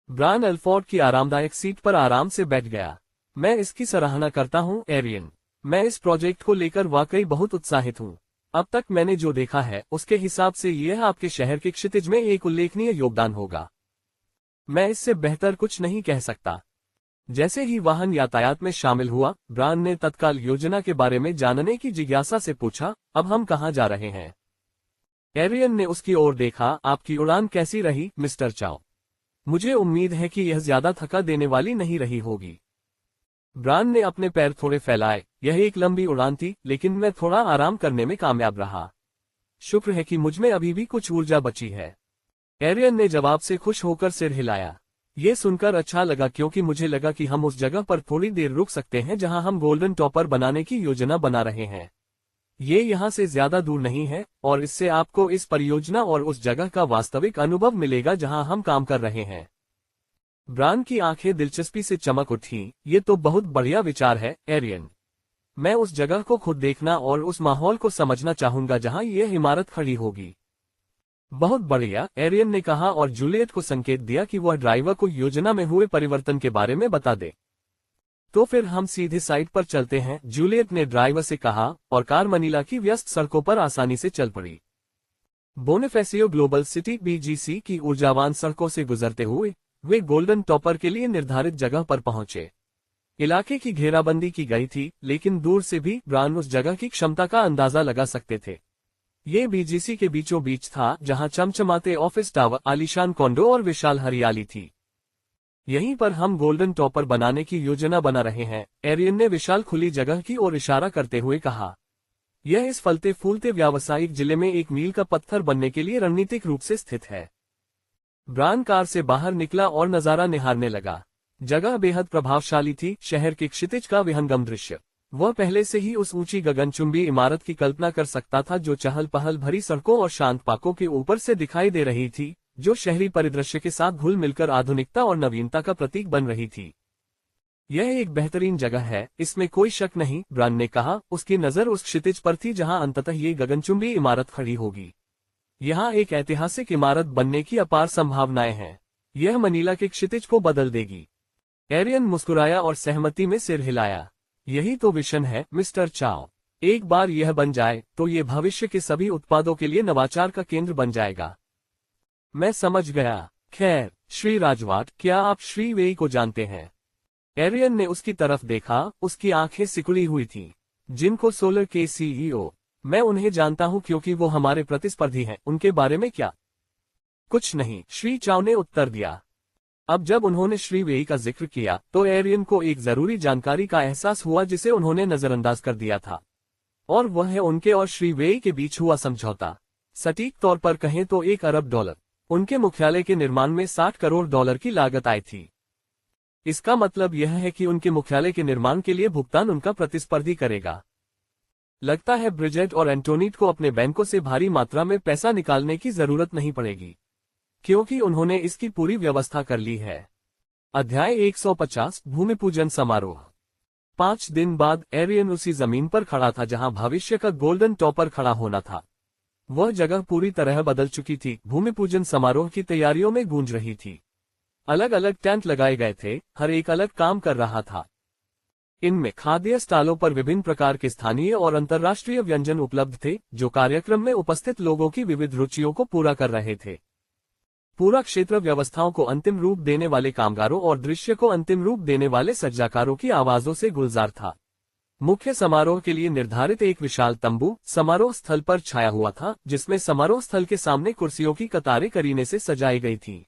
ब्रान एल्फोर्ड की आरामदायक सीट पर आराम से बैठ गया। मैं इसकी सराहना करता हूँ एरियन, मैं इस प्रोजेक्ट को लेकर वाकई बहुत उत्साहित हूँ। अब तक मैंने जो देखा है उसके हिसाब से यह आपके शहर के क्षितिज में एक उल्लेखनीय योगदान होगा। मैं इससे बेहतर कुछ नहीं कह सकता। जैसे ही वाहन यातायात में शामिल हुआ, ब्रान ने तत्काल योजना के बारे में जानने की जिज्ञासा से पूछा, अब हम कहाँ जा रहे हैं? एरियन ने उसकी ओर देखा। आपकी उड़ान कैसी रही मिस्टर चाओ? मुझे उम्मीद है कि यह ज्यादा थका देने वाली नहीं रही होगी। ब्रान ने अपने पैर थोड़े फैलाए। यह एक लंबी उड़ान थी, लेकिन मैं थोड़ा आराम करने में कामयाब रहा। शुक्र है कि मुझमें अभी भी कुछ ऊर्जा बची है। एरियन ने जवाब से खुश होकर सिर हिलाया। ये सुनकर अच्छा लगा, क्योंकि मुझे लगा कि हम उस जगह पर थोड़ी देर रुक सकते हैं जहां हम गोल्डन टॉपर बनाने की योजना बना रहे हैं। ये यहाँ से ज्यादा दूर नहीं है और इससे आपको इस परियोजना और उस जगह का वास्तविक अनुभव मिलेगा जहां हम काम कर रहे हैं। ब्रान की आंखें दिलचस्पी से चमक उठी। ये तो बहुत बढ़िया विचार है एरियन। मैं उस जगह को खुद देखना और उस माहौल को समझना चाहूंगा जहां यह इमारत खड़ी होगी। बहुत बढ़िया, एरियन ने कहा और जूलियट को संकेत दिया कि वह ड्राइवर को योजना में हुए परिवर्तन के बारे में बता दे। तो फिर हम सीधे साइट पर चलते हैं, जूलियट ने ड्राइवर से कहा, और कार मनीला की व्यस्त सड़कों पर आसानी से चल पड़ी। बोनिफेसियो ग्लोबल सिटी BGC की ऊर्जावान सड़कों से गुजरते हुए वे गोल्डन टॉपर के लिए निर्धारित जगह पर पहुंचे। इलाके की घेराबंदी की गई थी, लेकिन दूर से भी ब्रान उस जगह की क्षमता का अंदाजा लगा सकते थे। ये BGC के बीचों बीच था, जहां चमचमाते ऑफिस टावर, आलीशान कॉन्डो और विशाल हरियाली थी। यहीं पर हम गोल्डन टॉपर बनाने की योजना बना रहे हैं, एरियन ने विशाल खुली जगह की ओर इशारा करते हुए कहा। यह इस फलते फूलते व्यावसायिक जिले में एक मील का पत्थर बनने के लिए रणनीतिक रूप से स्थित है। ब्रान कार से बाहर निकला और नजारा निहारने लगा। जगह बेहद प्रभावशाली थी, शहर के क्षितिज का विहंगम दृश्य। वह पहले से ही उस ऊंची गगनचुंबी इमारत की कल्पना कर सकता था जो चहल पहल भरी सड़कों और शांत पार्कों के ऊपर से दिखाई दे रही थी, जो शहरी परिदृश्य के साथ घुल मिलकर आधुनिकता और नवीनता का प्रतीक बन रही थी। यह एक बेहतरीन जगह है, इसमें कोई शक नहीं, ब्रान ने कहा। उसकी नजर उस क्षितिज पर थी जहां अंततः ये गगनचुंबी इमारत खड़ी होगी। यहाँ एक ऐतिहासिक इमारत बनने की अपार संभावनाएं हैं। यह मनीला के क्षितिज को बदल देगी। एरियन मुस्कुराया और सहमति में सिर हिलाया। यही तो विशन है मिस्टर चाओ। एक बार यह बन जाए तो ये भविष्य के सभी उत्पादों के लिए नवाचार का केंद्र बन जाएगा। मैं समझ गया। खैर, श्री राजवाट, क्या आप श्री वेई को जानते हैं? एरियन ने उसकी तरफ देखा। उसकी आंखें सिकुड़ी हुई थीं। जिनको सोलर के CEO, मैं उन्हें जानता हूं क्योंकि वो हमारे प्रतिस्पर्धी हैं। उनके बारे में क्या? कुछ नहीं, श्री चाओ ने उत्तर दिया। अब जब उन्होंने श्री वेई का जिक्र किया तो एरियन को एक जरूरी जानकारी का एहसास हुआ जिसे उन्होंने नजरअंदाज कर दिया था, और वह है उनके और श्री वेई के बीच हुआ समझौता। सटीक तौर पर कहें तो $1 अरब। उनके मुख्यालय के निर्माण में $60 करोड़ की लागत आई थी। इसका मतलब यह है कि उनके मुख्यालय के निर्माण के लिए भुगतान उनका प्रतिस्पर्धी करेगा। लगता है ब्रिजेट और एंटोनीट को अपने बैंकों से भारी मात्रा में पैसा निकालने की जरूरत नहीं पड़ेगी, क्योंकि उन्होंने इसकी पूरी व्यवस्था कर ली है। अध्याय 150 भूमि पूजन समारोह। 5 दिन बाद एरियन उसी जमीन पर खड़ा था जहां भविष्य का गोल्डन टॉपर खड़ा होना था। वह जगह पूरी तरह बदल चुकी थी। भूमि पूजन समारोह की तैयारियों में गूंज रही थी। अलग अलग टेंट लगाए गए थे, हर एक अलग काम कर रहा था। इनमें खाद्य स्टॉलों पर विभिन्न प्रकार के स्थानीय और अंतर्राष्ट्रीय व्यंजन उपलब्ध थे, जो कार्यक्रम में उपस्थित लोगों की विविध रुचियों को पूरा कर रहे थे। पूरा क्षेत्र व्यवस्थाओं को अंतिम रूप देने वाले कामगारों और दृश्य को अंतिम रूप देने वाले सज्जाकारों की आवाजों से गुलजार था। मुख्य समारोह के लिए निर्धारित एक विशाल तंबू समारोह स्थल पर छाया हुआ था, जिसमें समारोह स्थल के सामने कुर्सियों की कतारें करीने से सजाई गई थीं।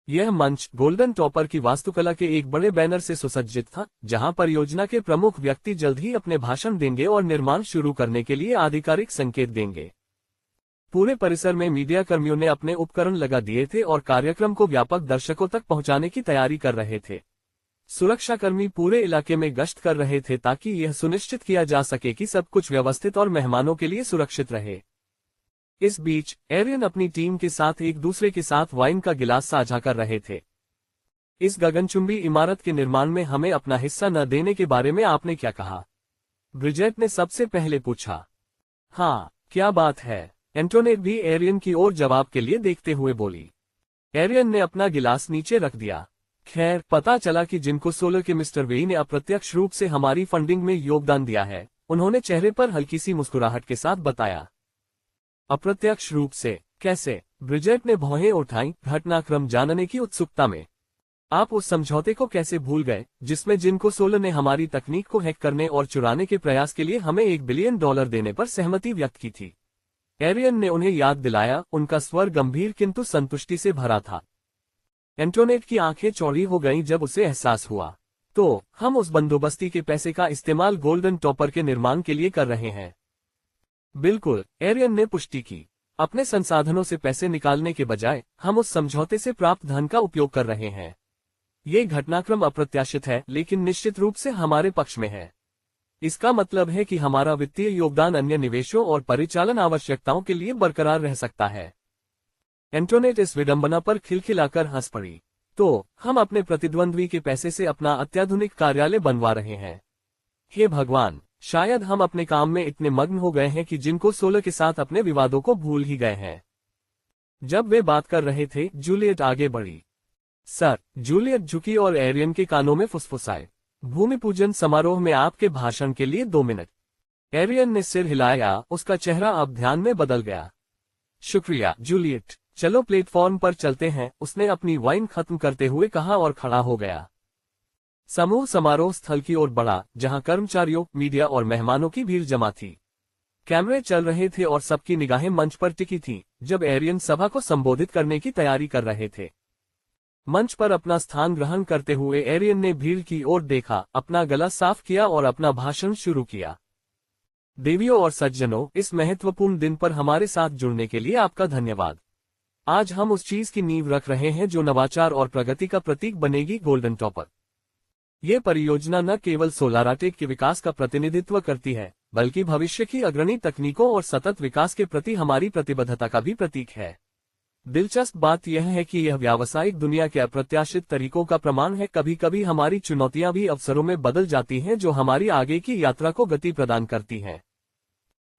यह मंच गोल्डन टॉपर की वास्तुकला के एक बड़े बैनर से सुसज्जित था, जहां परियोजना के प्रमुख व्यक्ति जल्द ही अपने भाषण देंगे और निर्माण शुरू करने के लिए आधिकारिक संकेत देंगे। पूरे परिसर में मीडिया कर्मियों ने अपने उपकरण लगा दिए थे और कार्यक्रम को व्यापक दर्शकों तक पहुंचाने की तैयारी कर रहे थे। सुरक्षाकर्मी पूरे इलाके में गश्त कर रहे थे ताकि यह सुनिश्चित किया जा सके कि सब कुछ व्यवस्थित और मेहमानों के लिए सुरक्षित रहे। इस बीच एरियन अपनी टीम के साथ एक दूसरे के साथ वाइन का गिलास साझा कर रहे थे। इस गगनचुंबी इमारत के निर्माण में हमें अपना हिस्सा न देने के बारे में आपने क्या कहा? ब्रिजेट ने सबसे पहले पूछा। हाँ, क्या बात है? एंटोनेट भी एरियन की ओर जवाब के लिए देखते हुए बोली। एरियन ने अपना गिलास नीचे रख दिया। खैर, पता चला कि जिनको सोलर के मिस्टर वेई ने अप्रत्यक्ष रूप से हमारी फंडिंग में योगदान दिया है, उन्होंने चेहरे पर हल्की सी मुस्कुराहट के साथ बताया। अप्रत्यक्ष रूप से कैसे? ब्रिजेट ने भौहें उठाई, घटनाक्रम जानने की उत्सुकता में। आप उस समझौते को कैसे भूल गए जिसमें जिनको सोलर ने हमारी तकनीक को हैक करने और चुराने के प्रयास के लिए हमें $1 बिलियन देने पर सहमति व्यक्त की थी? एरियन ने उन्हें याद दिलाया, उनका स्वर गंभीर किंतु संतुष्टि से भरा था। एंटोनेट की आंखें चौड़ी हो गईं जब उसे एहसास हुआ। तो हम उस बंदोबस्ती के पैसे का इस्तेमाल गोल्डन टॉपर के निर्माण के लिए कर रहे हैं? बिल्कुल, एरियन ने पुष्टि की। अपने संसाधनों से पैसे निकालने के बजाय हम उस समझौते से प्राप्त धन का उपयोग कर रहे हैं। ये घटनाक्रम अप्रत्याशित है, लेकिन निश्चित रूप से हमारे पक्ष में है। इसका मतलब है कि हमारा वित्तीय योगदान अन्य निवेशों और परिचालन आवश्यकताओं के लिए बरकरार रह सकता है। एंटोनेट इस विडंबना पर खिलखिलाकर हंस पड़ी। तो हम अपने प्रतिद्वंद्वी के पैसे से अपना अत्याधुनिक कार्यालय बनवा रहे हैं? हे भगवान, शायद हम अपने काम में इतने मग्न हो गए हैं कि जिनको सोलर के साथ अपने विवादों को भूल ही गए हैं। जब वे बात कर रहे थे, जूलियट आगे बढ़ी। सर, जूलियट झुकी और एरियन के कानों में फुसफुसाए। भूमि पूजन समारोह में आपके भाषण के लिए 2 मिनट। एरियन ने सिर हिलाया, उसका चेहरा अब ध्यान में बदल गया। शुक्रिया जूलियट, चलो प्लेटफॉर्म पर चलते हैं, उसने अपनी वाइन खत्म करते हुए कहा और खड़ा हो गया। समूह समारोह स्थल की ओर बढ़ा, जहां कर्मचारियों, मीडिया और मेहमानों की भीड़ जमा थी। कैमरे चल रहे थे और सबकी निगाहें मंच पर टिकी थीं, जब एरियन सभा को संबोधित करने की तैयारी कर रहे थे। मंच पर अपना स्थान ग्रहण करते हुए एरियन ने भीड़ की ओर देखा, अपना गला साफ किया और अपना भाषण शुरू किया। देवियों और सज्जनों, इस महत्वपूर्ण दिन पर हमारे साथ जुड़ने के लिए आपका धन्यवाद। आज हम उस चीज की नींव रख रहे हैं जो नवाचार और प्रगति का प्रतीक बनेगी, गोल्डन टॉपर। ये परियोजना न केवल सोलाराटेक के विकास का प्रतिनिधित्व करती है, बल्कि भविष्य की अग्रणी तकनीकों और सतत विकास के प्रति हमारी प्रतिबद्धता का भी प्रतीक है। दिलचस्प बात यह है कि यह व्यावसायिक दुनिया के अप्रत्याशित तरीकों का प्रमाण है। कभी कभी हमारी चुनौतियां भी अवसरों में बदल जाती हैं, जो हमारी आगे की यात्रा को गति प्रदान करती हैं।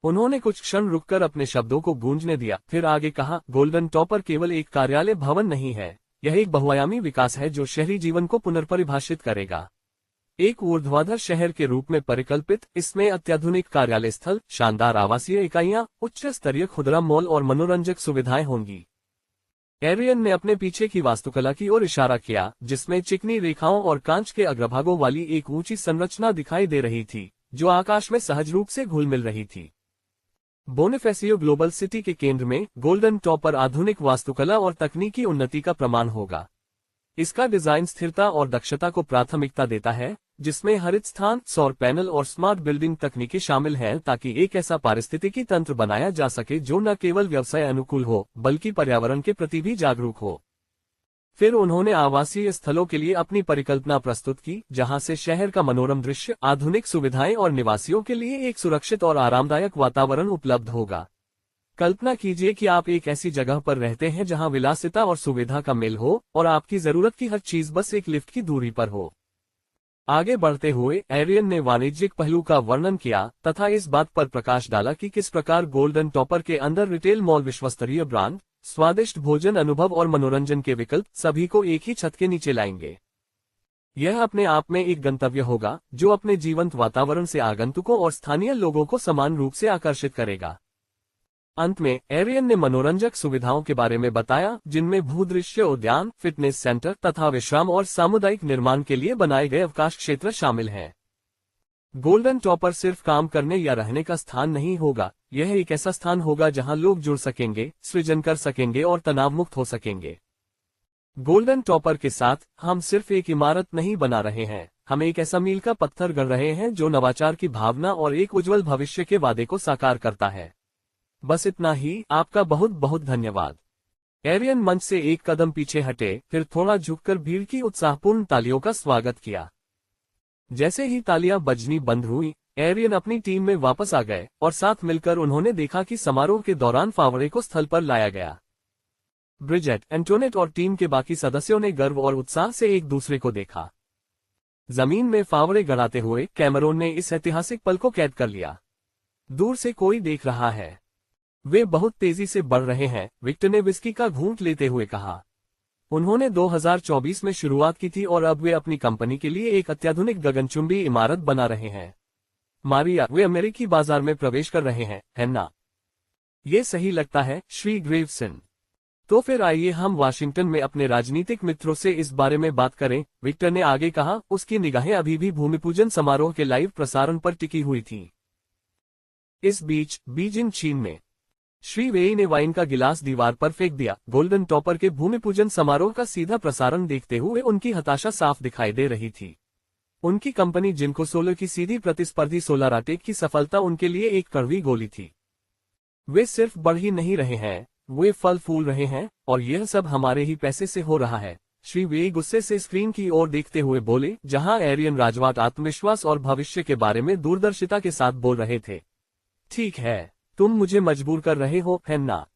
उन्होंने कुछ क्षण रुककर अपने शब्दों को गूंजने दिया, फिर आगे कहा, गोल्डन टॉपर केवल एक कार्यालय भवन नहीं है, यह एक बहुआयामी विकास है जो शहरी जीवन को पुनर्परिभाषित करेगा। एक ऊर्ध्वाधर शहर के रूप में परिकल्पित, इसमें अत्याधुनिक कार्यालय स्थल, शानदार आवासीय इकाइयां, उच्च स्तरीय खुदरा मॉल और मनोरंजक सुविधाएं होंगी। एरियन ने अपने पीछे की वास्तुकला की ओर इशारा किया, जिसमें चिकनी रेखाओं और कांच के अग्रभागों वाली एक ऊंची संरचना दिखाई दे रही थी, जो आकाश में सहज रूप से घुल मिल रही थी। बोनिफेसियो ग्लोबल सिटी के केंद्र में गोल्डन टॉपर आधुनिक वास्तुकला और तकनीकी उन्नति का प्रमाण होगा। इसका डिजाइन स्थिरता और दक्षता को प्राथमिकता देता है, जिसमें हरित स्थान, सौर पैनल और स्मार्ट बिल्डिंग तकनीकें शामिल हैं, ताकि एक ऐसा पारिस्थितिकी तंत्र बनाया जा सके जो न केवल व्यवसाय अनुकूल हो, बल्कि पर्यावरण के प्रति भी जागरूक हो। फिर उन्होंने आवासीय स्थलों के लिए अपनी परिकल्पना प्रस्तुत की, जहां से शहर का मनोरम दृश्य, आधुनिक सुविधाएं और निवासियों के लिए एक सुरक्षित और आरामदायक वातावरण उपलब्ध होगा। कल्पना कीजिए कि आप एक ऐसी जगह पर रहते हैं जहां विलासिता और सुविधा का मेल हो, और आपकी जरूरत की हर चीज बस एक लिफ्ट की दूरी पर हो। आगे बढ़ते हुए एरियन ने वाणिज्यिक पहलू का वर्णन किया तथा इस बात पर प्रकाश डाला कि किस प्रकार गोल्डन टॉपर के अंदर रिटेल मॉल, विश्वस्तरीय ब्रांड, स्वादिष्ट भोजन अनुभव और मनोरंजन के विकल्प सभी को एक ही छत के नीचे लाएंगे। यह अपने आप में एक गंतव्य होगा जो अपने जीवंत वातावरण से आगंतुकों और स्थानीय लोगों को समान रूप से आकर्षित करेगा। अंत में एरियन ने मनोरंजक सुविधाओं के बारे में बताया, जिनमें भूदृश्य उद्यान, फिटनेस सेंटर तथा विश्राम और सामुदायिक निर्माण के लिए बनाए गए अवकाश क्षेत्र शामिल हैं। गोल्डन टॉपर सिर्फ काम करने या रहने का स्थान नहीं होगा, यह एक ऐसा स्थान होगा जहां लोग जुड़ सकेंगे, सृजन कर सकेंगे और तनाव मुक्त हो सकेंगे। गोल्डन टॉपर के साथ हम सिर्फ एक इमारत नहीं बना रहे हैं, हम एक ऐसा मील का पत्थर गढ़ रहे हैं जो नवाचार की भावना और एक उज्जवल भविष्य के वादे को साकार करता है। बस इतना ही, आपका बहुत बहुत धन्यवाद। एरियन मंच से एक कदम पीछे हटे, फिर थोड़ा झुककर भीड़ की उत्साहपूर्ण तालियों का स्वागत किया। जैसे ही तालियां बजनी बंद हुई, एरियन अपनी टीम में वापस आ गए और साथ मिलकर उन्होंने देखा कि समारोह के दौरान फावड़े को स्थल पर लाया गया। ब्रिजेट, एंटोनेट और टीम के बाकी सदस्यों ने गर्व और उत्साह से एक दूसरे को देखा। जमीन में फावड़े गड़ाते हुए कैमरोन ने इस ऐतिहासिक पल को कैद कर लिया। दूर से कोई देख रहा है, वे बहुत तेजी से बढ़ रहे हैं, विक्टर ने विस्की का घूंट लेते हुए कहा। उन्होंने 2024 में शुरुआत की थी और अब वे अपनी कंपनी के लिए एक अत्याधुनिक गगनचुंबी इमारत बना रहे हैं। मारिया, वे अमेरिकी बाजार में प्रवेश कर रहे हैं, है ना? ये सही लगता है, श्री ग्रेवसन। तो फिर आइए हम वाशिंगटन में अपने राजनीतिक मित्रों से इस बारे में बात करें, विक्टर ने आगे कहा, उसकी निगाहें अभी भी भूमिपूजन समारोह के लाइव प्रसारण पर टिकी हुई थीं। इस बीच बीजिंग, चीन में श्री वेई ने वाइन का गिलास दीवार पर फेंक दिया। गोल्डन टॉपर के भूमिपूजन समारोह का सीधा प्रसारण देखते हुए उनकी हताशा साफ दिखाई दे रही थी। उनकी कंपनी जिनको सोलर की सीधी प्रतिस्पर्धी सोलाराटेक की सफलता उनके लिए एक कड़वी गोली थी। वे सिर्फ बढ़ ही नहीं रहे हैं, वे फल फूल रहे हैं, और यह सब हमारे ही पैसे से हो रहा है। श्री वेई गुस्से से स्क्रीन की ओर देखते हुए बोले, जहां एरियन राजवाट आत्मविश्वास और भविष्य के बारे में दूरदर्शिता के साथ बोल रहे थे। ठीक है, तुम मुझे मजबूर कर रहे हो, है ना?